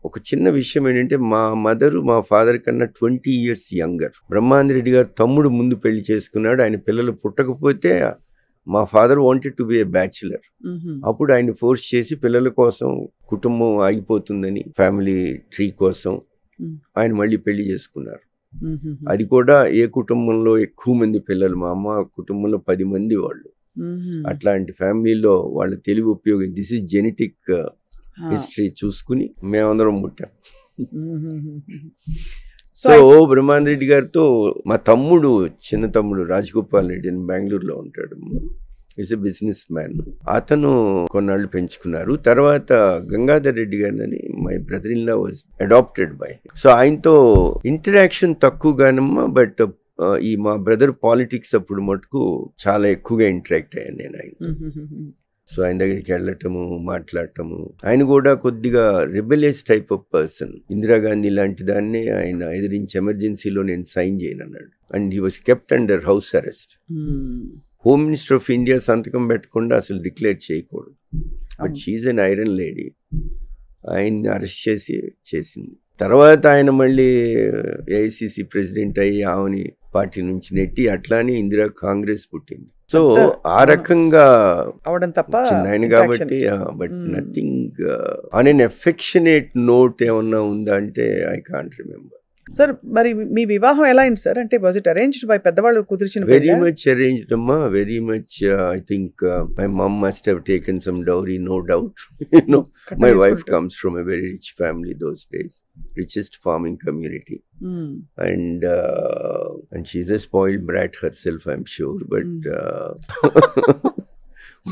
ఒక చిన్న విషయం ఏంటంటే మా మదరు మా ఫాదర్ కన్నా 20 years యంగర్. బ్రహ్మానంద రెడ్డి గారు తమ్ముడు ముందు పెళ్లి చేసుకున్నాడు. ఆయన పిల్లలు పుట్టకపోతే మా father wanted to be A bachelor. అప్పుడు ఆయన ఫోర్స్ చేసి పిల్లల కోసం, కుటుంబం ఆగిపోతుందని, ఫ్యామిలీ ట్రీ కోసం ఆయన మళ్ళీ పెళ్లి చేసుకున్నారు. అది కూడా ఏ కుటుంబంలో ఎక్కువ మంది పిల్లలు, మా అమ్మ కుటుంబంలో 10 మంది వాళ్ళు. అట్లాంటి ఫ్యామిలీలో వాళ్ళ తెలివి ఉపయోగం, దిస్ ఈజ్ జెనెటిక్ హిస్టరీ చూసుకుని మేమందరం పుట్టాం. సో బ్రహ్మానంద రెడ్డి గారితో మా తమ్ముడు, చిన్న తమ్ముడు రాజగోపాల్ రెడ్డి అని బెంగళూరులో ఉంటాడు, ఈజ్ ఎ బిజినెస్ మ్యాన్. అతను కొన్నాళ్ళు పెంచుకున్నారు. తర్వాత గంగాధర్ రెడ్డి గారిని my brother in law was adapted by. So ఆయనతో ఇంటరాక్షన్ తక్కువగానమ్మా, బట్ ఈ మా బ్రదర్ పాలిటిక్స్ అప్పుడు మటుకు చాలా ఎక్కువగా ఇంటరాక్ట్ అయ్యాను నేను ఆయన. సో ఆయన దగ్గరికి వెళ్ళటము, మాట్లాడటము. ఆయన కూడా కొద్దిగా rebellious type of person. Indira Gandhi లాంటి దాన్ని ఆయన ఎదిరించి ఎమర్జెన్సీలో నేను సైన్ చేయను అన్నాడు. And he was kept under house arrest. Home minister of India సంతకం పెట్టకుండా అసలు డిక్లేర్ చేయకూడదు. But she an iron lady. ఆయన్ని అరెస్ట్ చేసింది. తర్వాత ఆయన మళ్ళీ ఏఐసిసి ప్రెసిడెంట్ అయ్యి ఆమెని పార్టీ నుంచి నెట్టి అట్లానే ఇందిరా కాంగ్రెస్ పుట్టింది. సో ఆ రకంగా అవడం తప్ప చిన్న ఆయన కాబట్టి. But nothing on an affectionate note ఏమన్నా ఉందా అంటే ఐ కాంట్ రిమెంబర్. సార్ మరి మీ వివాహం ఎలా అయింది సార్? అంటే వాజ్ ఇట్ అరేంజ్డ్ బై పెద్దవాళ్ళు కుదిర్చిన? వెరీ మచ్ అరేంజ్డ్ అమ్మా, very much. I think my mum must have taken some dowry, no doubt. My wife comes from a very rich family those days, richest farming community. And she's a spoiled brat herself, I'm sure,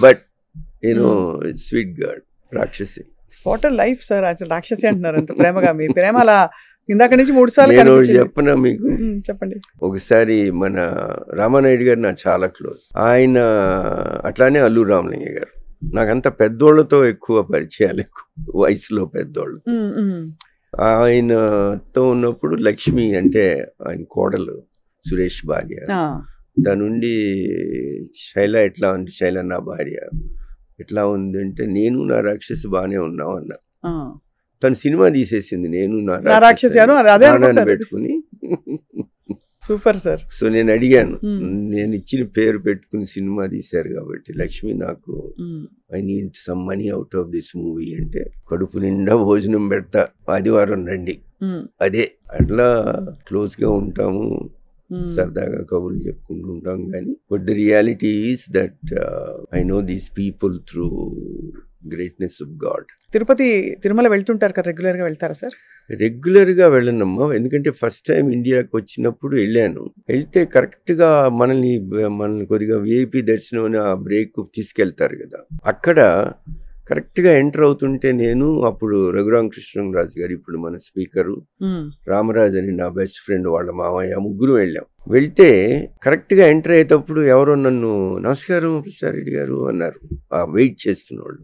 but you know, sweet girl, Rakshasi. What a life, sir. Rakshasi అంటున్నారు అంత ప్రేమగా. మీ ప్రేమ అలా ఇందాక నుంచి 3 సార్లు నేను చెప్పనా మీకు? చెప్పండి. ఒకసారి మన రామానాయుడు గారు నాకు చాలా క్లోజ్. ఆయన అట్లానే అల్లు రామలింగ గారు. నాకంత పెద్దోళ్ళతో ఎక్కువ పరిచయాలు, వయసులో పెద్దోళ్ళు. ఆయనతో ఉన్నప్పుడు లక్ష్మి అంటే ఆయన కోడలు, సురేష్ భార్య, తనుండి శైల ఎట్లా ఉంది, శైల నా భార్య ఎట్లా ఉంది అంటే, నేను నా రాక్షసి బాగానే ఉన్నావు అన్నా. తను సినిమా తీసేసింది నేను నా రాక్షసి పెట్టుకుని. Super sir. సో నేను అడిగాను, నేను ఇచ్చిన పేరు పెట్టుకుని సినిమా తీశారు కాబట్టి లక్ష్మి, నాకు I need some money out of this movie అంటే, కడుపు నిండా భోజనం పెడతా, ఆదివారం రండి. అదే అట్లా క్లోజ్ గా ఉంటాము, సరదాగా కబుర్లు చెప్పుకుంటూ ఉంటాం. కానీ but the reality is that I know these people through greatness of God. Tirumala వెళ్తుంటారు కదా, రెగ్యులర్ గా వెళ్తారా సార్? రెగ్యులర్ గా వెళ్ళనమ్మా, ఎందుకంటే ఫస్ట్ టైం ఇండియాకి వచ్చినప్పుడు వెళ్ళాను. వెళ్తే కరెక్ట్ గా మనల్ని కొద్దిగా విఐపి దర్శనం అని ఆ బ్రేక్ తీసుకెళ్తారు కదా, అక్కడ కరెక్ట్గా ఎంటర్ అవుతుంటే నేను అప్పుడు రఘురామకృష్ణరాజు గారు ఇప్పుడు మన స్పీకరు, రామరాజు అని నా బెస్ట్ ఫ్రెండ్ వాళ్ళ మామయ్య, ముగ్గురు వెళ్ళాం. వెళ్తే కరెక్ట్గా ఎంటర్ అయ్యేటప్పుడు ఎవరో నన్ను నమస్కారం ప్రసాదరెడ్డి గారు అన్నారు, వెయిట్ చేస్తున్నవాళ్ళు.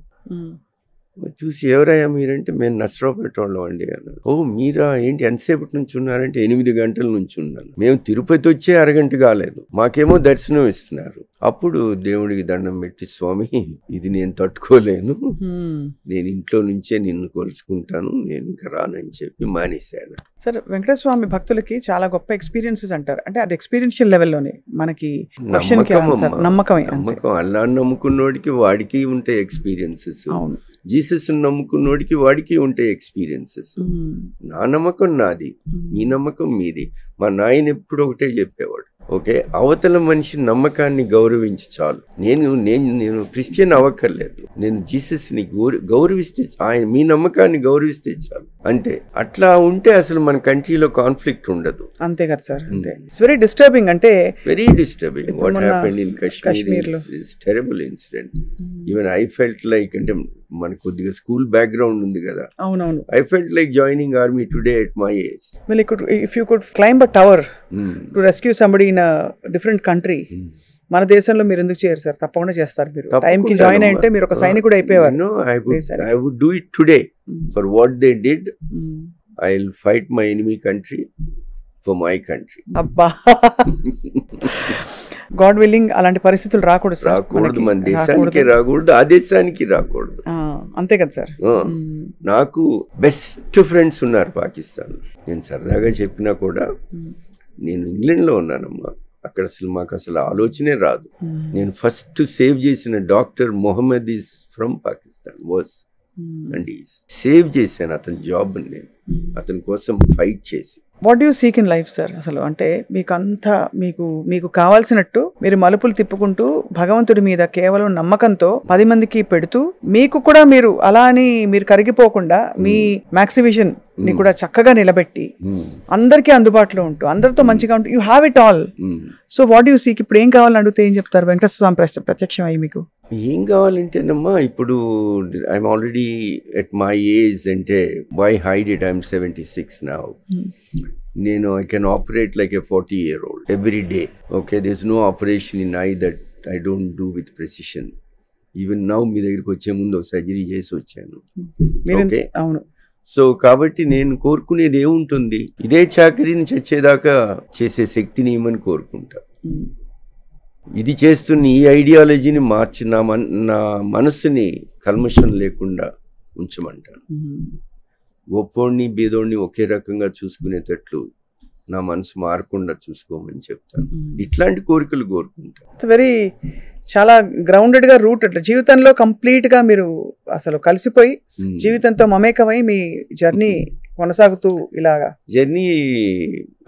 చూసి ఎవరయ్యా మీరంటే మేము నర్సరావుపేట వాళ్ళం అండి అన్నారు. ఓ మీరా, ఏంటి ఎంతసేపటి నుంచి ఉన్నారంటే 8 గంటల నుంచి ఉన్నాను. మేము తిరుపతి వచ్చే అరగంట కాలేదు, మాకేమో దర్శనం ఇస్తున్నారు. అప్పుడు దేవుడికి దండం పెట్టి, స్వామి ఇది నేను తట్టుకోలేను, నేను ఇంట్లో నుంచే నిన్ను కొలుచుకుంటాను, నేను ఇంకా రానని చెప్పి మానేశాను. సార్ వెంకటేశ్వర స్వామి భక్తులకి చాలా గొప్ప ఎక్స్పీరియన్సెస్ అంటారు, అంటే అది ఎక్స్పీరియన్షియల్ లెవెల్లోనే మనకి నమ్మకం. అల్లా నమ్ముకున్నోడికి వాడికి ఉంటాయి ఎక్స్పీరియన్సెస్, జీసస్ నమ్ముకున్నోడికి వాడికి ఉంటాయి ఎక్స్పీరియన్సెస్. నా నమ్మకం నాది, మీ నమ్మకం మీది. మా నాయన ఎప్పుడు ఒకటే చెప్పేవాడు, ఓకే అవతల మనిషి నమ్మకాన్ని గౌరవించి చాలు. నేను క్రిస్టియన్ అవ్వక్కర్లేదు, నేను జీసస్ని గౌరవిస్తే, ఆయన మీ నమ్మకాన్ని గౌరవిస్తే చాలు, అంతే. అట్లా ఉంటే అసలు మన కంట్రీలో కాన్ఫ్లిక్ట్ ఉండదు. అంతే కదా సార్. అంతే. ఇట్స్ వెరీ డిస్టర్బింగ్, అంటే very disturbing. What happened in Kashmir is terrible incident. Even I felt like, అంటే మనకు కొద్దిగా స్కూల్ బ్యాక్గ్రౌండ్ ఉంది కదా, అవునవును, I felt like joining army today at my age. Well, if you could climb a tower to rescue somebody in a different country, మన దేశంలో మీరు ఎందుకు చేయరు సార్? తప్పకుండా చేస్తారు. మీరు టైం కి జాయిన్ అయితే మీరు ఒక సైనికుడు అయిపోయేవారు. I would do it today for what they did. I'll fight my enemy country for my country. అబ్బా, గాడ్ విల్లింగ్ అలాంటి పరిస్థితులు రాకూడదు సార్. రాకూడదు, మన దేశానికి రాకూడదు, ఆ దేశానికి రాకూడదు. అంతే కదా సార్. నాకు బెస్ట్ ఫ్రెండ్స్ ఉన్నారు పాకిస్తాన్. నేను సరదాగా చెప్పినా కూడా, నేను ఇంగ్లాండ్లో ఉన్నానమ్మా, అక్కడ అసలు మాకు అసలు ఆలోచనే రాదు. నేను ఫస్ట్ సేవ్ చేసిన doctor Mohammed is from Pakistan was, and save చేశాను అతని జాబ్. నేను అతని కోసం ఫైట్ చేసి. What you seek in life sir? అసలు అంటే మీకు అంతా మీకు కావాల్సినట్టు మీరు మలుపులు తిప్పుకుంటూ భగవంతుడి మీద కేవలం నమ్మకంతో 10 మందికి పెడుతూ, మీకు కూడా మీరు అలా అని మీరు కరిగిపోకుండా మీ మ్యాక్సివిజన్ ని కూడా చక్కగా నిలబెట్టి అందరికీ అందుబాటులో ఉంటూ అందరితో మంచిగా ఉంటూ, you have it all. So what you seek? ఇప్పుడు ఏం కావాలని అడిగితే ఏం చెప్తారు? వెంకటేశ్వర స్వామి ప్రత్యక్షం అయ్యి మీకు ఏం కావాలంటేనమ్మా, ఇప్పుడు I'm already at my age, అంటే why hide it, I'm 76 now. నేను I can operate like a 40-year-old every day. Okay, there is no operation in I that I don't do with precision. Even now మీ దగ్గరికి వచ్చే ముందు surgery చేసి వచ్చాను. Okay, అవును. So కాబట్టి నేను కోరుకునేది ఏముంటుంది, ఇదే చాకరీని చచ్చేదాకా చేసే శక్తిని ఇవ్వమని కోరుకుంటా. ఇది చేస్తున్న ఈ ఐడియాలజీని మార్చి నా మనసుని కల్మషం లేకుండా ఉంచమంటాను. గొప్పోడిని బీదోడిని ఒకే రకంగా చూసుకునేటట్లు నా మనసు మారకుండా చూసుకోమని చెప్తాను. ఇట్లాంటి కోరికలు కోరుకుంటాను. వెరీ చాలా గ్రౌండెడ్ గా రూట్, అట్లా జీవితంలో కంప్లీట్ గా మీరు అసలు కలిసిపోయి జీవితంతో మమేకమై మీ జర్నీ కొనసాగుతూ ఇలాగా. జర్నీ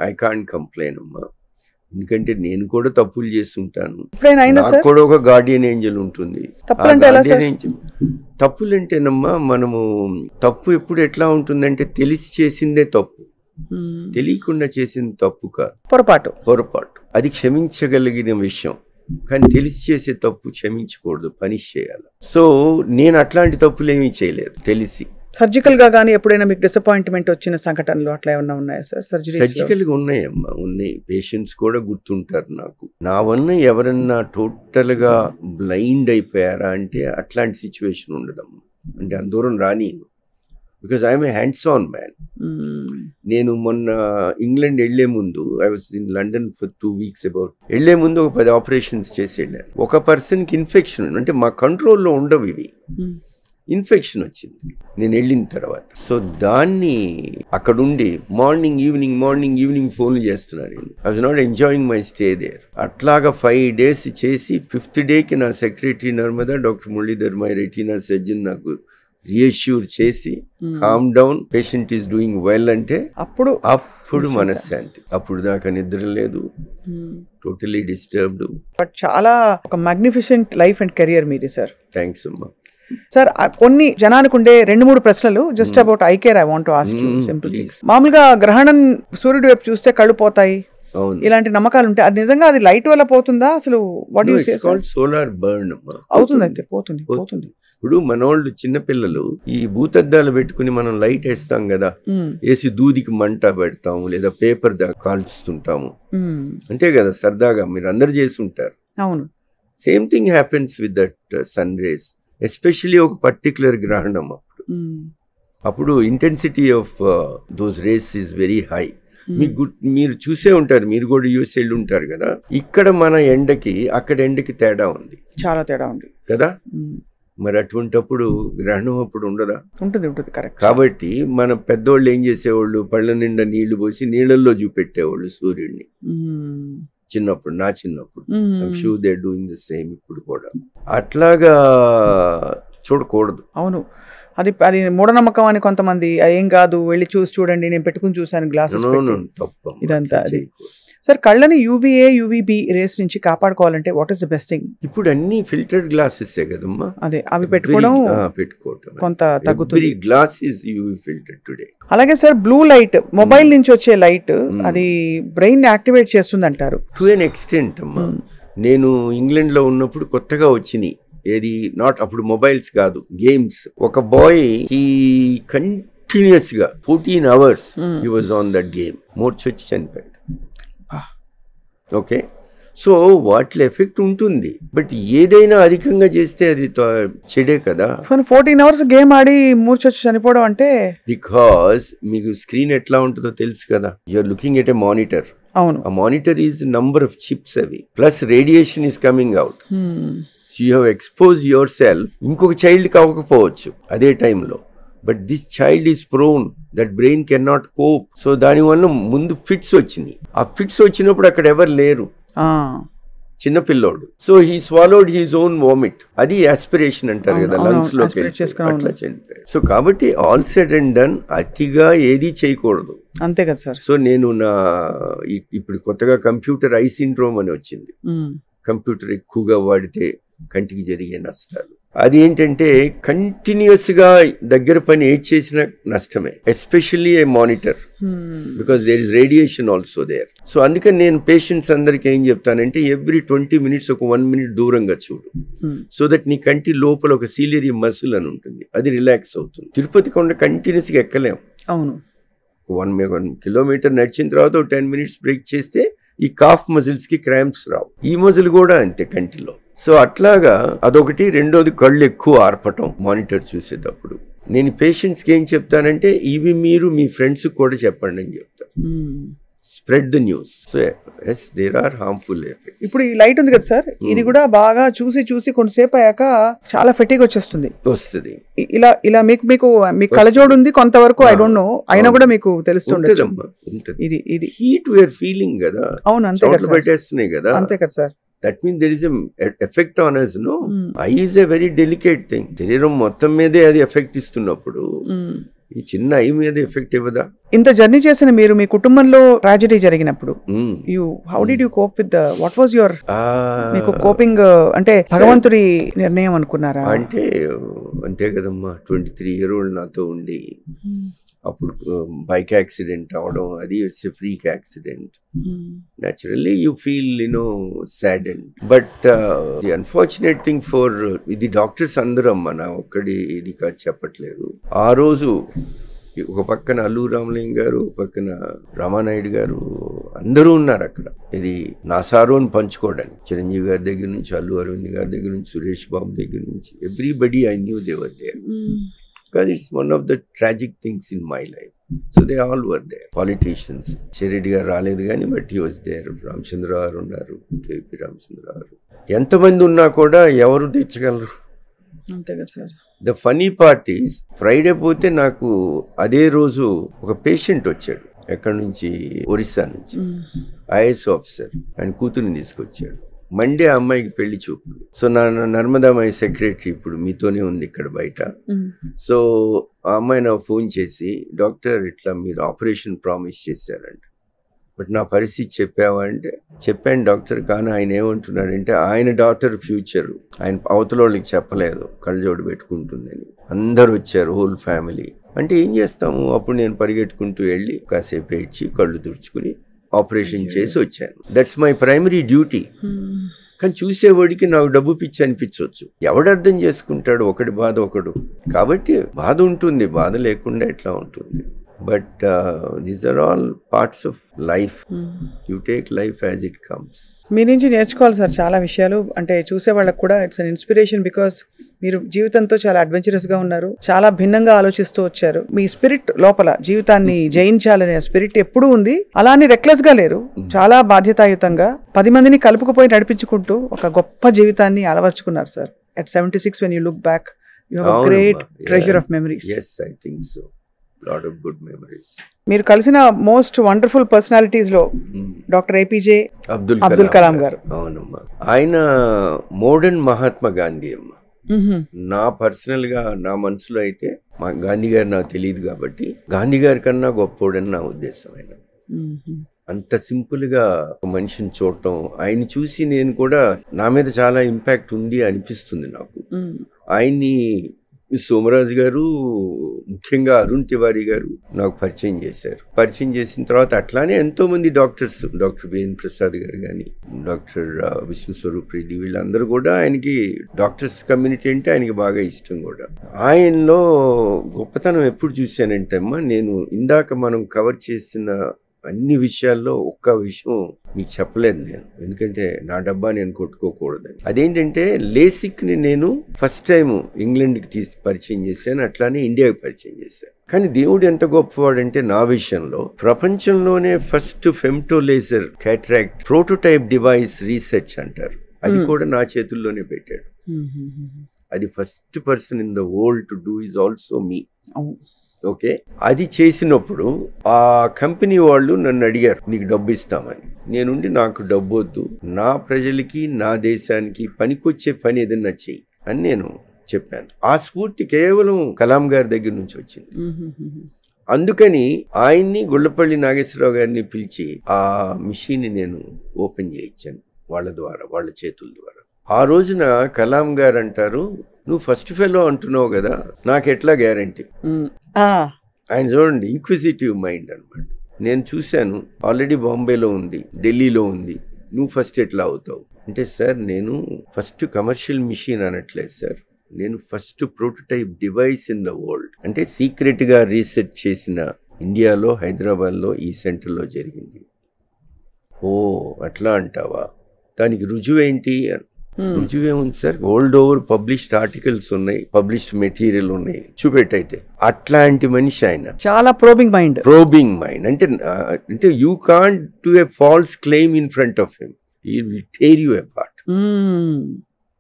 ఐ కాంట్ కంప్లైన్ అమ్మా, ఎందుకంటే నేను కూడా తప్పులు చేస్తుంటాను. నాకు కూడా ఒక గార్డియన్ ఏంజల్ ఉంటుంది. తప్పులంటేనమ్మా, మనము తప్పు ఎప్పుడు ఎట్లా ఉంటుందంటే తెలిసి చేసిందే తప్పు, తెలియకుండా చేసింది తప్పు కాదు, పొరపాటు. అది క్షమించగలిగిన విషయం. కానీ తెలిసి చేసే తప్పు క్షమించకూడదు, పనిష్ చేయాలి. సో నేను అట్లాంటి తప్పులు ఏమీ చేయలేదు తెలిసి. సర్జికల్ గా కానీ ఎప్పుడైనా మీకు డిసప్పాయింట్మెంట్ వచ్చిన సంఘటనలు అట్లా ఏమన్నా ఉన్నాయా సార్? సర్జికల్ గా ఉన్నాయమ్మా, ఉన్నాయి. పేషెంట్స్ కూడా గుర్తుంటారు నాకు. నా వల్ల ఎవరన్నా టోటల్ గా బ్లైండ్ అయిపోయారా అంటే అట్లాంటి సిచ్యువేషన్ ఉండదమ్మా. అంటే అంత దూరం రాని, because I'm a hands on man. నేను మొన్న ఇంగ్లాండ్ వెళ్లే ముందు, I was in London for 2 weeks about. వెళ్లే ముందు ఒక 10 ఆపరేషన్స్ చేసి వెళ్ళాను. ఒక పర్సన్కి ఇన్ఫెక్షన్, అంటే మా కంట్రోల్లో ఉండవు ఇవి, ఇన్ఫెక్షన్ వచ్చింది నేను వెళ్ళిన తర్వాత. సో దాన్ని అక్కడుండి మార్నింగ్ ఈవినింగ్ ఫోన్లు చేస్తున్నాను. నేను I was not enjoying my stay there. అట్లాగా 5 days చేసి 5th day నా secretary Narmada, doctor Muralidhar, my retina surgeon నాకు రీఅష్యూర్ చేసి calm down, patient is doing well అంటే అప్పుడు మనశ్శాంతి. అప్పుడు దాకా నిద్ర లేదు, టోటలీ డిస్టర్బ్డ్. బట్ చాలా ఒక మ్యాగ్నిఫిసెంట్ లైఫ్ అండ్ కెరియర్ మీది సార్. థ్యాంక్స్ అమ్మా. సార్, కొన్ని జనానికి ఉండే 2-3 ప్రశ్నలు just about I care I want to ask you. Simple. మామూలుగా గ్రహణం సూర్యుడి వైపు చూస్తే కళ్ళు పోతాయి, అవును. ఇలాంటి నమ్మకాలు ఉంటాయి. అది నిజంగా అది లైట్ వల్ల పోతుందా అసలు? What you say? Solar burn అవుతుంది అయితే పోతుంది. ఇప్పుడు మనోళ్ళు చిన్నపిల్లలు ఈ భూతద్దాలు పెట్టుకుని మనం లైట్ వేస్తాం కదా, వేసి దూదికి మంట పెడతాము లేదా పేపర్ కాల్చుతుంటాము, అంతే కదా సరదాగా మీరు అందరు చేసి ఉంటారు. అవును. Same thing happens with that sun rays, especially ఒక పర్టిక్యులర్ గ్రహణం అప్పుడు intensity of those rays is very high. మీరు చూసే ఉంటారు, మీరు కూడా యూఎస్ వెళ్ళి ఉంటారు కదా, ఇక్కడ మన ఎండకి అక్కడ ఎండకి తేడా ఉంది, చాలా తేడా ఉంది కదా. మరి అటువంటిప్పుడు గ్రహణం అప్పుడు ఉండదా? ఉంటుంది. కరెక్ట్. కాబట్టి మన పెద్దోళ్ళు ఏం చేసేవాళ్ళు, పళ్ళ నిండా నీళ్లు పోసి నీళ్ళల్లో చూపెట్టేవాళ్ళు సూర్యుడిని చిన్నప్పుడు, నా చిన్నప్పుడు. I'm sure they are doing the same ఇప్పుడు కూడా. అట్లాగా చూడకూడదు. అవును, అది మూఢనమ్మకం అని కొంతమంది, ఏం కాదు వెళ్ళి చూడండి, నేను పెట్టుకుని చూసాను గ్లాసెస్, ఇదంతా అది. సార్, కళ్ళని యూవీఏ యూవీబీ రేస్ నుంచి కాపాడుకోవాలంటే what is the best thing? ఇప్పుడు అన్ని ఫిల్టర్డ్ గ్లాసెస్ కదమ్మా, అదే అవి పెట్టుకోవడం కొంత తగ్గుతుంది. Glass is UV filtered today. అలాగే సార్, బ్లూ లైట్, మొబైల్ నుంచి వచ్చే లైట్, అది బ్రెయిన్ యాక్టివేట్ చేస్తుంది అంటారు. టు ఎన్ ఎక్స్టెంట్ అమ్మా. నేను ఇంగ్లాండ్ లో ఉన్నప్పుడు కొత్తగా వచ్చినాయి, ఏది అప్పుడు మొబైల్స్ కాదు, గేమ్స్. ఒక బాయ్ ఈ కంటిన్యూస్ గా 14 hours he was on that game, మూర్చొచ్చి చనిపోయాడు. ఓకే, సో వాటిలో ఎఫెక్ట్ ఉంటుంది, బట్ ఏదైనా అధికంగా చేస్తే అది చెడే కదా. 14 hours గేమ్ ఆడి మూర్చొచ్చి చనిపోవడం అంటే, బికాస్ మీకు స్క్రీన్ ఎట్లా ఉంటుందో తెలుసు కదా, you're looking at a monitor. అవును, ఆ monitor is number of chips అవి, plus radiation is coming out. So you have exposed your సెల్ఫ్. ఇంకొక చైల్డ్కి అవ్వకపోవచ్చు అదే టైంలో, but this child is prone, that brain can not cope. So దానివల్ల ముందు ఫిట్స్ వచ్చినాయి. ఆ ఫిట్స్ వచ్చినప్పుడు అక్కడ ఎవరు లేరు, చిన్నపిల్లోడు. So he swallowed his own vomit. అది ఆస్పిరేషన్ అంటారు కదా, లంగ్స్ లో అట్లా చనిపోయాడు. సో కాబట్టి ఆల్ సెడ్ అండ్ డన్, అతిగా ఏది చేయకూడదు, అంతే కదా సార్. సో నేను ఇప్పుడు కొత్తగా కంప్యూటర్ ఐ సిండ్రోమ్ అని వచ్చింది. కంప్యూటర్ ఎక్కువగా వాడితే కంటికి జరిగే నష్టాలు. అది ఏంటంటే కంటిన్యూస్ గా దగ్గర పని ఏది చేసిన నష్టమే, especially a monitor, because there is radiation also there. So అందుకని నేను పేషెంట్స్ అందరికి ఏం చెప్తానంటే, ఎవ్రీ 20 minutes ఒక 1 minute దూరంగా చూడు, సో దట్ నీ కంటి లోపల ఒక సీలియరీ మసిల్ అని ఉంటుంది, అది రిలాక్స్ అవుతుంది. తిరుపతి కొండ కంటిన్యూస్ గా ఎక్కలేం. అవును, 1 kilometer నడిచిన తర్వాత 10 minutes బ్రేక్ చేస్తే ఈ కాఫ్ మజిల్స్ కి క్రాంప్స్ రావు. ఈ మజిల్ కూడా అంతే కంటిలో. సో అట్లాగా అదొకటి. రెండోది కళ్ళు ఎక్కువ ఆర్పటం మానిటర్ చూసేటప్పుడు. నేను పేషెంట్స్కి ఏం చెప్తానంటే, ఇవి మీరు మీ ఫ్రెండ్స్ కూడా చెప్పండి అని చెప్తాను. Spread the news. So yes, there are harmful effects. ఇప్పుడు ఈ లైట్ ఉంది కదా సార్, ఇది కూడా బాగా చూసి కొంతసేపు అయ్యాక చాలా ఫెటిగ్ వస్తుంది. ఇలా మీకు కళ్ళజోడు ఉంది కొంతవరకు, ఐ డోంట్ నో, అయినా కూడా మీకు తెలుస్తుంది. ఇది హీట్ వేర్ ఫీలింగ్ కదా. అవును, అంతే కదా, పెట్టేస్తున్నాయి కదా, అంతే కదా sir. That means there is a effect on us, no? Eye is a very delicate thing. శరీరం మొత్తం మీదే అది ఎఫెక్ట్ ఇస్తున్నప్పుడు ఈ చిన్న ఐ మీద ఎఫెక్ట్ ఇవ్వదా? ఇంత జర్నీ చేసిన మీరు, మీ కుటుంబంలో ట్రాజెడీ జరిగినప్పుడు how did you cope with what was your మీకు కోపింగ్? అంటే భగవంతుడి నిర్ణయం అనుకున్నారా? అంటే అంతే కదమ్మా, 23-year-old నాతో ఉండి అప్పుడు బైక్ యాక్సిడెంట్ అవడం, అది it's a freak accident. naturally you feel saddened, but the unfortunate thing for the doctors అందరూ అమ్మ, నా ఒక్కడి ఇది కాదు చెప్పట్లేదు. ఆ రోజు ఒక పక్కన అల్లు రామలింగ గారు, ఒక పక్కన రామానాయుడు గారు, అందరూ ఉన్నారు అక్కడ. ఇది నా సారోని పంచుకోవడానికి. చిరంజీవి గారి దగ్గర నుంచి, అల్లు అరవింద్ గారి దగ్గర నుంచి, సురేష్ బాబు దగ్గర నుంచి, everybody I knew they were there. Because it's one of the tragic things in my life. So they all were there. Politicians. Shiridi garu raledu gaani, but he was there. Ramchandra garu unnaru, KP Ramchandra garu. Enthamandi unna kuda evaru teechagalaru? Ante kada sir. The funny part is, Friday పోతే నాకు అదే రోజు ఒక patient వచ్చాడు, ఎక్కడి నుంచి, ఒరిస్సా నుంచి, IAS officer. ఆయన కూతుర్ని తీసుకొచ్చాడు. మండే ఆ అమ్మాయికి పెళ్లి చూపులు. సో నా నర్మదామాయి సెక్రటరీ ఇప్పుడు మీతోనే ఉంది ఇక్కడ బయట. సో ఆ అమ్మాయి నాకు ఫోన్ చేసి, డాక్టర్ ఇట్లా మీరు ఆపరేషన్ ప్రామిస్ చేశారంట, బట్ నా పరిస్థితి చెప్పావా అంటే, చెప్పాను డాక్టర్, కానీ ఆయన ఏమంటున్నాడంటే, ఆయన డాక్టర్ ఫ్యూచర్ ఆయన అవతల వాళ్ళకి చెప్పలేదు కళ్ళజోడు పెట్టుకుంటుందని. అందరు వచ్చారు, హోల్ ఫ్యామిలీ. అంటే ఏం చేస్తాము, అప్పుడు నేను పరిగెట్టుకుంటూ వెళ్ళి కాసేపు ఏడ్చి కళ్ళు తుడుచుకుని ఆపరేషన్ చేసి వచ్చాను. That's my primary duty. కానీ చూసేవాడికి నాకు డబ్బు పిచ్చి అనిపించవచ్చు. ఎవడు అర్థం చేసుకుంటాడు? ఒకటి బాధ ఒకడు. కాబట్టి బాధ ఉంటుంది, బాధ లేకుండా ఎట్లా ఉంటుంది. But these are all parts of life. You take life as it comes. మీ నుంచి నేర్చుకోవాలి సార్ చాలా విషయాలు. అంటే చూసే వాళ్ళకి కూడా ఇట్స్ అన్ ఇన్స్పిరేషన్. బికాస్ మీరు జీవితంతో చాలా అడ్వెంచరస్గా ఉన్నారు, చాలా భిన్నంగా ఆలోచిస్తూ వచ్చారు. మీ స్పిరిట్ లోపల జీవితాన్ని జయించాలనే స్పిరిట్ ఎప్పుడూ ఉంది. అలానే రెక్లెస్గా లేరు, చాలా బాధ్యతాయుతంగా 10 మందిని కలుపుకుపోయి నడిపించుకుంటూ ఒక గొప్ప జీవితాన్ని అలవర్చుకున్నారు sir. At 76 when you look back, you have a great treasure of memories. Yes, I think so. Lot of good memories. మీరు కలిసిన మోస్ట్ వండర్ఫుల్ పర్సనాలిటీస్ లో డాక్టర్ ఏపీజే అబ్దుల్ కలాం గారు. అవునమ్మా, ఆయన మోడర్న్ మహాత్మా గాంధీ అమ్మ. నా పర్సనల్ గా నా మనసులో అయితే మా గాంధీ గారు నాకు తెలియదు కాబట్టి గాంధీ గారి కన్నా గొప్పోడని నా ఉద్దేశం. ఆయన అంత సింపుల్ గా ఒక మనిషిని చూడటం, ఆయన చూసి నేను కూడా నా మీద చాలా ఇంపాక్ట్ ఉంది అనిపిస్తుంది నాకు. ఆయన్ని సోమరాజు గారు, ముఖ్యంగా అరుణ్ తివారీ గారు నాకు పరిచయం చేశారు. పరిచయం చేసిన తర్వాత అట్లానే ఎంతో మంది డాక్టర్స్, డాక్టర్ బిఎన్ ప్రసాద్ గారు కానీ, డాక్టర్ విష్ణు స్వరూప్ రెడ్డి, వీళ్ళందరూ కూడా ఆయనకి డాక్టర్స్ కమ్యూనిటీ అంటే ఆయనకి బాగా ఇష్టం కూడా. ఆయనలో గొప్పతనం ఎప్పుడు చూశానంటే అమ్మా, నేను ఇందాక మనం కవర్ చేసిన అన్ని విషయాల్లో ఒక్క విషయం మీకు చెప్పలేదు నేను, ఎందుకంటే నా డబ్బా నేను కొట్టుకోకూడదని. అదేంటంటే లేసిక్ని నేను ఫస్ట్ టైం ఇంగ్లాండ్కి తీసి పరిచయం చేశాను, అట్లానే ఇండియాకి పరిచయం చేశాను. కానీ దేవుడు ఎంత గొప్పవాడంటే నా విషయంలో ప్రపంచంలోనే first femto laser cataract prototype device research అంటారు, అది కూడా నా చేతుల్లోనే పెట్టాడు. అది first person in the world to do is also me. Okay, అది చేసినప్పుడు ఆ కంపెనీ వాళ్ళు నన్ను అడిగారు, నీకు డబ్బు ఇస్తామని. నేనుండి నాకు డబ్బు వద్దు, నా ప్రజలకి నా దేశానికి పనికొచ్చే పని ఏదన్నా చెయ్యి అని నేను చెప్పాను. ఆ స్ఫూర్తి కేవలం కలాం గారి దగ్గర నుంచి వచ్చింది. అందుకని ఆయన్ని గుళ్ళపల్లి నాగేశ్వరరావు గారిని పిలిచి ఆ మిషన్ నేను ఓపెన్ చేయించాను వాళ్ళ ద్వారా, వాళ్ళ చేతుల ద్వారా. ఆ రోజున కలాం గారు అంటారు, నువ్వు ఫస్ట్ ఫెలో అంటున్నావు కదా, నాకెట్లా గ్యారంటీ? ఆయన చూడండి, ఇంక్విజిటివ్ మైండ్ అనమాట. నేను చూశాను, ఆల్రెడీ బాంబేలో ఉంది, ఢిల్లీలో ఉంది, నువ్వు ఫస్ట్ ఎట్లా అవుతావు అంటే, సార్ నేను ఫస్ట్ కమర్షియల్ మిషన్ అనట్లేదు సార్, నేను first prototype device in the world. అంటే సీక్రెట్గా రీసెర్చ్ చేసిన ఇండియాలో, హైదరాబాద్లో ఈ సెంటర్లో జరిగింది. ఓ అట్లా అంటావా, దానికి రుజువేంటి? రుజువేముంది sir, world over published articles ఉన్నాయి, పబ్లిష్డ్ మెటీరియల్ ఉన్నాయి, చూపెట్టయితే. అట్లాంటి మనిషి ఆయన, చాలా ప్రోబింగ్ మైండ్. అంటే you can't do a false claim in front of him, he will tear you apart.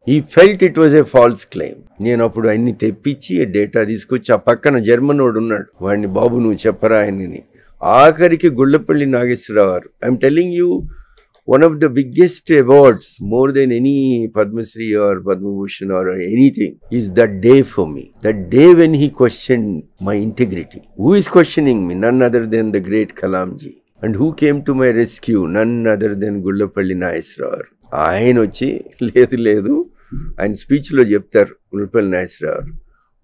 He felt it was a false claim. నేను అప్పుడు అన్ని తెప్పించి డేటా తీసుకొచ్చి, ఆ పక్కన జర్మన్ వాడు ఉన్నాడు, వాడిని బాబు నువ్వు చెప్పరా ఆయనని. ఆఖరికి గుళ్ళపల్లి నాగేశ్వరరావు గారు, I'm telling you, one of the biggest awards, more than any Padma Shri or Padma Bhushan or anything, is that day for me. That day when he questioned my integrity. Who is questioning me? None other than the great Kalamji. And who came to my rescue? None other than Gullapalli Nageswara. ఆయన వచ్చి లేదు ఆయన స్పీచ్లో చెప్తారు, Gullapalli Nageswararao,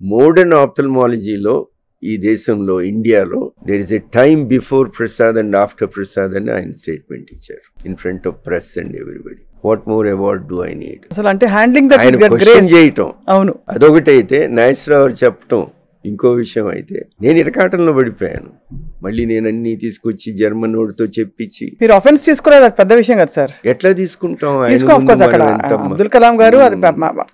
modern ఆప్థల్మాలజీలో ఈ దేశంలో, ఇండియాలో, there is a time before Prasad and after Prasad అని ఆయన స్టేట్మెంట్ ఇచ్చారు in front of press and everybody. What more award do I need? అసలు అంటే హ్యాండ్లింగ్ దట్, ఆయన క్వశ్చన్ చేయటం, అవును, అదొకటైతే నాగేశ్వరరావు చెప్పటం ఇంకో విషయం. అయితే నేను ఇరకాటంలో పడిపోయాను. మళ్ళీ నేను అన్ని తీసుకొచ్చి జర్మన్ వాడితో చెప్పించి, మీరు ఆఫెన్స్ తీసుకునేది పెద్ద విషయం కదా సార్, ఎట్లా తీసుకుంటాం? అబ్దుల్ కలాం గారు అది,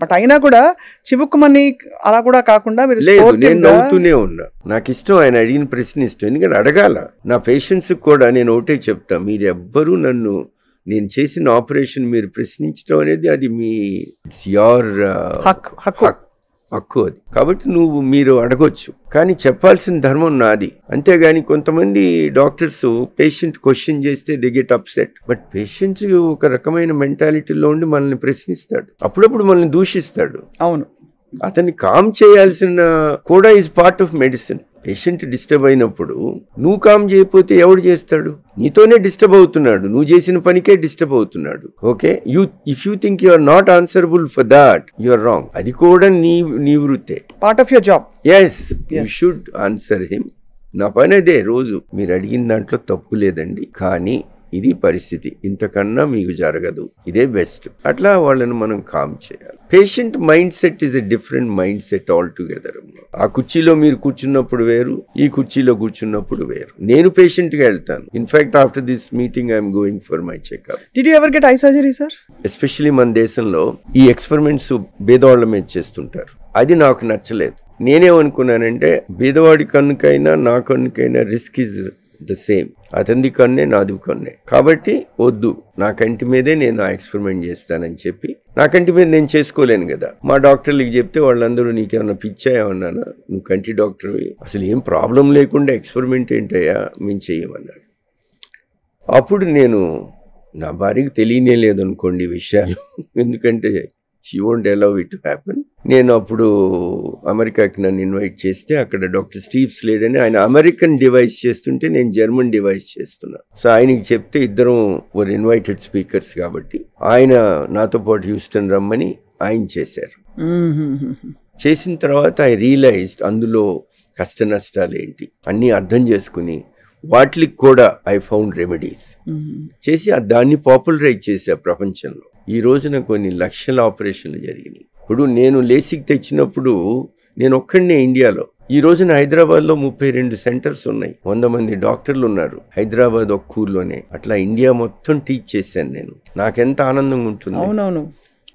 బట్ అయినా కూడా చివుక్కుమని అలా కూడా కాకుండా లేదు, నేను నవ్వుతూనే ఉన్నా. నాకు ఇష్టం, ఆయన అడిగిన ప్రశ్న ఇష్టం, ఎందుకంటే అడగాల. నా పేషెంట్స్ కూడా నేను ఒకటే చెప్తా, మీరు ఎవ్వరూ నన్ను, నేను చేసిన ఆపరేషన్ మీరు ప్రశ్నించడం అనేది అది మీ ఇట్స్ యువర్ హక్కు అది. కాబట్టి మీరు అడగొచ్చు, కానీ చెప్పాల్సిన ధర్మం నాది. అంతేగాని కొంతమంది డాక్టర్స్ పేషెంట్ క్వశ్చన్ చేస్తే they get upset. But patients ఒక రకమైన మెంటాలిటీలో ఉండి మనల్ని ప్రశ్నిస్తాడు, అప్పుడప్పుడు మనల్ని దూషిస్తాడు. అవును, అతన్ని కామ్ చేయాల్సిన కూడా is part of medicine. Patient disturb అయినప్పుడు నువ్వు కామ్ చేయకపోతే ఎవడు చేస్తాడు? నీతోనే డిస్టర్బ్ అవుతున్నాడు, నువ్వు చేసిన పనికే డిస్టర్బ్ అవుతున్నాడు. Okay, if you think you are not answerable for that, you are wrong. అది కూడా నీ వృత్తే, part of your job. Yes, you should answer him. నా పని అదే. రోజు మీరు అడిగిన దాంట్లో తప్పు లేదండి, కానీ ఇది పరిస్థితి, ఇంతకన్నా మీకు జరగదు, ఇదే బెస్ట్. అట్లా వాళ్ళని మనం కామ్ చేయాలి. Patient mind set is a different mind set all together. ఆ కుర్చీలో మీరు కూర్చున్నప్పుడు వేరు, ఈ కుర్చీలో కూర్చున్నప్పుడు వేరు. నేను పేషెంట్ గా వెళ్తాను. In fact after this meeting I'm going for my checkup. Did you ever get I surgery sir? Especially మన దేశంలో ఈ ఎక్స్పెరిమెంట్స్ బేదవాళ్ళ మీద చేస్తుంటారు. అది నాకు నచ్చలేదు. నేనేమనుకున్నానంటే బీదవాడి కన్నుకైనా నా కన్నుకైనా రిస్క్ ఈజ్ ద సేమ్. అతనిది కన్నే నాది కన్నే, కాబట్టి వద్దు, నా కంటి మీదే నేను ఆ ఎక్స్పెరిమెంట్ చేస్తానని చెప్పి, నా కంటి మీద నేను చేసుకోలేను కదా. మా డాక్టర్లకి చెప్తే వాళ్ళందరూ నీకేమన్నా పిచ్చా ఏమన్నానా, నువ్వు కంటి డాక్టర్వి, అసలు ఏం ప్రాబ్లం లేకుండా ఎక్స్పెరిమెంట్ ఏంటయ్యా, మేము చెయ్యమన్నాడు. అప్పుడు నేను నా భార్యకి తెలియనే లేదనుకోండి విషయాలు, ఎందుకంటే she won't allow it to happen. నేను అప్పుడు అమెరికాకి నన్ను ఇన్వైట్ చేస్తే అక్కడ డాక్టర్ స్టీవ్ స్లేడ్ అని ఆయన అమెరికన్ డివైస్ చేస్తుంటే నేను జర్మన్ డివైస్ చేస్తున్నా. సో ఆయనకి చెప్తే ఇద్దరం వర్ ఇన్వైటెడ్ స్పీకర్స్ కాబట్టి ఆయన నాతో పాటు హ్యూస్టన్ రమ్మని ఆయన చేశారు. చేసిన తర్వాత ఐ రియలైజ్డ్ అందులో కష్ట నష్టాలు ఏంటి అన్నీ అర్థం చేసుకుని వాటికి కూడా ఐ ఫౌండ్ రెమెడీస్ చేసి దాన్ని పాపులరైజ్ చేశా ప్రపంచంలో. ఈ రోజున కొన్ని లక్షల ఆపరేషన్లు జరిగినాయి. ఇప్పుడు నేను లేసిక్ తెచ్చినప్పుడు నేను ఒక్కడనే ఇండియాలో. ఈ రోజున హైదరాబాద్లో 32 సెంటర్స్ ఉన్నాయి, 100 మంది డాక్టర్లు ఉన్నారు హైదరాబాద్ ఒక్క ఊర్లోనే. అట్లా ఇండియా మొత్తం టీచ్ చేశాను నేను. నాకెంత ఆనందంగా ఉంటుంది. అవునవును.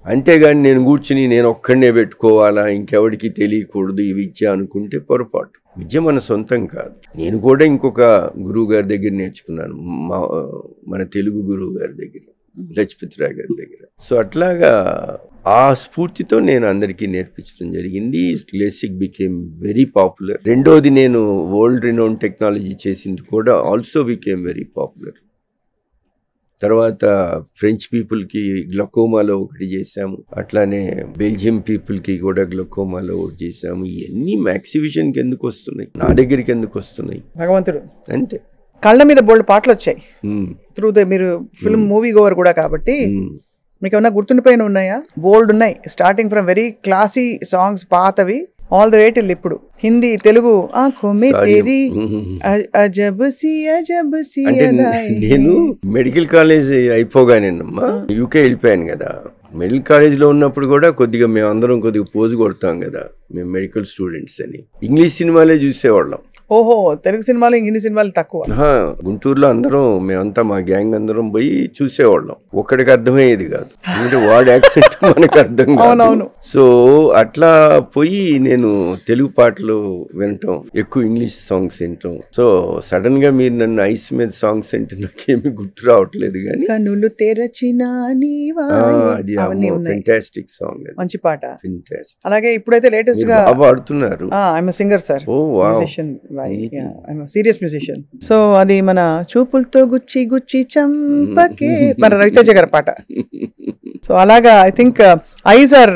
అంతేగాని నేను కూర్చుని నేను ఒక్కడనే పెట్టుకోవాలా, ఇంకెవరికి తెలియకూడదు ఈ విద్య అనుకుంటే పొరపాటు. విద్య మన సొంతం కాదు. నేను కూడా ఇంకొక గురువు గారి దగ్గర నేర్చుకున్నాను, మన తెలుగు గురువు గారి దగ్గర, లక్ష్మీరావు గారి దగ్గర. సో అట్లాగా ఆ స్ఫూర్తితో నేను అందరికీ నేర్పించడం జరిగింది. LASIK became very popular. రెండోది నేను వరల్డ్ రినౌన్ టెక్నాలజీ చేసింది కూడా ఆల్సో బికేమ్ వెరీ పాపులర్. తర్వాత ఫ్రెంచ్ పీపుల్కి గ్లకోమాలో ఒకటి చేసాము, అట్లానే బెల్జియం పీపుల్కి కూడా గ్లకోమాలో ఒకటి చేసాము. ఇవన్నీ మ్యాక్సివిషన్కి ఎందుకు వస్తున్నాయి, నా దగ్గరికి ఎందుకు వస్తున్నాయి? భగవంతుడు అంతే. కళ్ళ మీద బోల్డ్ పాటలు వచ్చాయి త్రూ ద, మీరు ఫిల్మ్ మూవీ గోవర్ కూడా కాబట్టి మీకు ఏమన్నా గుర్తుండిపోయిన ఉన్నాయా? బోల్డ్ ఉన్నాయి, starting from very classy songs పాతవి ఆల్ ద వే టిల్ ఇప్పుడు. హిందీ, తెలుగు. నేను మెడికల్ కాలేజ్ అయిపోగానేనమ్మా యూకే వెళ్ళిపోయాను కదా. మెడికల్ కాలేజ్లో ఉన్నప్పుడు కూడా కొద్దిగా మేము అందరం కొద్దిగా పోజు కొడతాం కదా, మేము మెడికల్ స్టూడెంట్స్ అని. ఇంగ్లీష్ సినిమాలే చూసేవాళ్ళం. ఓహో, తెలుగు సినిమాలు హిందీ సినిమాలు తక్కువ. గుంటూరులో అందరం మేమంతా మా గ్యాంగ్ అందరం పోయి చూసేవాళ్ళం. ఒక్కడికి అర్థమయ్యేది కాదు, అంటే వాడి యాక్సెంట్ మనకు అర్థం కాదు. సో అట్లా పోయి నేను తెలుగు పాటలు వినటం, ఎక్కువ ఇంగ్లీష్ సాంగ్స్ వినటం. సో సడన్ గా మీరు నన్ను ఐస్ మీద సాంగ్స్ అంటే నాకేమీ గుర్తు రావట్లేదు కానీ కనులు తెరచిన అది ఫెంటాస్టిక్ సాంగ్, మంచి పాట, ఫెంటాస్టిక్. అలాగే ఇప్పుడైతే లేటెస్ట్ గా పాడుతున్నారు. I'm singer sir, musician, serious musician. So అది మన చూపులతో గుచ్చి గుచ్చి చంపకే, మన రవితేజ గారి పాట. సో అలాగా I think eyes are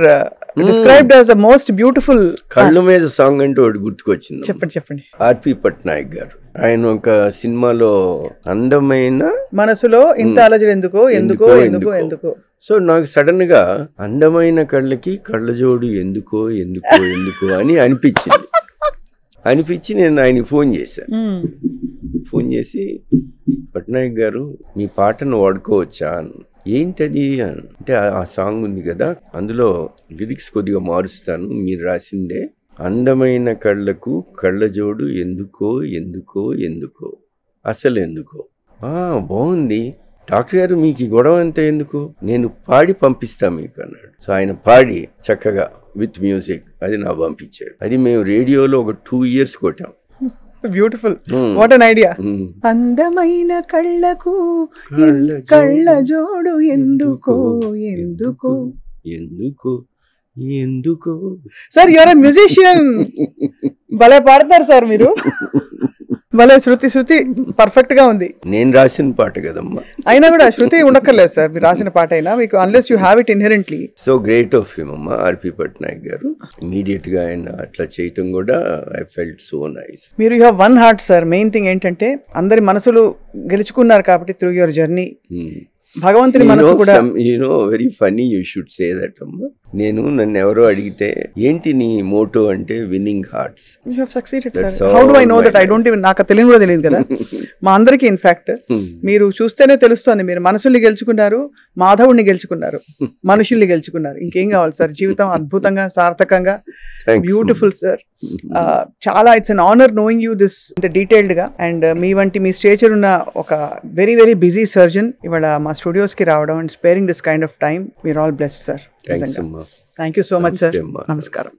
described as the most beautiful. కళ్ళు మీద సాంగ్ అంటే ఒకటి గుర్తుకొచ్చింది. చెప్పండి చెప్పండి. ఆర్పి పట్నాయక్ గారు, ఆయన ఒక సినిమాలో అందమైన మనసులో ఇంత అలజడి ఎందుకో ఎందుకో ఎందుకో ఎందుకో. సో నాకు సడన్ గా అందమైన కళ్ళకి కళ్ళజోడు ఎందుకో ఎందుకో ఎందుకో అని అనిపించి నేను ఆయనకి ఫోన్ చేశాను. ఫోన్ చేసి పట్నాయక్ గారు మీ పాటను వాడుకోవచ్చా అని. ఏంటది అంటే ఆ సాంగ్ ఉంది కదా, అందులో లిరిక్స్ కొద్దిగా మారుస్తాను, మీరు రాసిందే. అందమైన కళ్ళకు కళ్ళజోడు ఎందుకో ఎందుకో ఎందుకో అసలు ఎందుకో. బాగుంది డాక్టర్ గారు, మీకు ఈ గొడవ అంతా ఎందుకు, నేను పాడి పంపిస్తా మీకు అన్నాడు. సో ఆయన పాడి చక్కగా విత్ మ్యూజిక్ అది నాకు పంపించాడు. అది మేము రేడియోలో ఒక 2 years కొట్టాం. Beautiful, what an idea. అందమైన కళ్ళకు కళ్ళజోడు ఎందుకో ఎందుకో ఎందుకో ఎందుకో. Sir you are a musician, భలే పాడతారు సార్ మీరు, భలే శృతి పర్ఫెక్ట్ గా ఉంది. నేను రాసిన పాట కదమ్మా, అయినా కూడా శృతి ఉండక్కర్లేదు సార్ మీరు రాసిన పాట అయినా, మీకు unless you have it inherently. So great of him అమ్మా ఆర్పి పట్నాయక్ గారు. ఇమీడియట్ గా ఆయన అట్లా చేయటం కూడా ఐ ఫెల్ట్ సో నైస్. మీరు you have one heart sir. Main thing ఏంటంటే అందరి మనసులు గెలుచుకున్నారు కాబట్టి త్రూ యువర్ జర్నీ. భగవంతుని మనసు కూడా very funny you should say that అమ్మా. నన్ను ఎవరో అడిగితే ఏంటి నీ మోటో అంటే winnowing hearts. You have succeeded, sir. How do I know that? I don't even, నాకు తెలియదు కూడా తెలియదు కదా మా అందరికీ. ఇన్ఫాక్ట్ మీరు చూస్తేనే తెలుస్తోంది, మీరు మనసుల్ని గెలుచుకున్నారు, మాధవుడిని గెలుచుకున్నారు, మనుషుల్ని గెలుచుకున్నారు. ఇంకేం కావాలి సార్? జీవితం అద్భుతంగా సార్థకంగా బ్యూటిఫుల్ సార్. చాలా it's an honour knowing you this detailed గా. అండ్ మీ స్టేచర్ ఉన్న ఒక వెరీ వెరీ బిజీ సర్జన్ ఇవాళ మా స్టూడియోస్ కి రావడం and sparing this kind of time, we're all blessed sir. Thank you so much sir. నమస్కారం.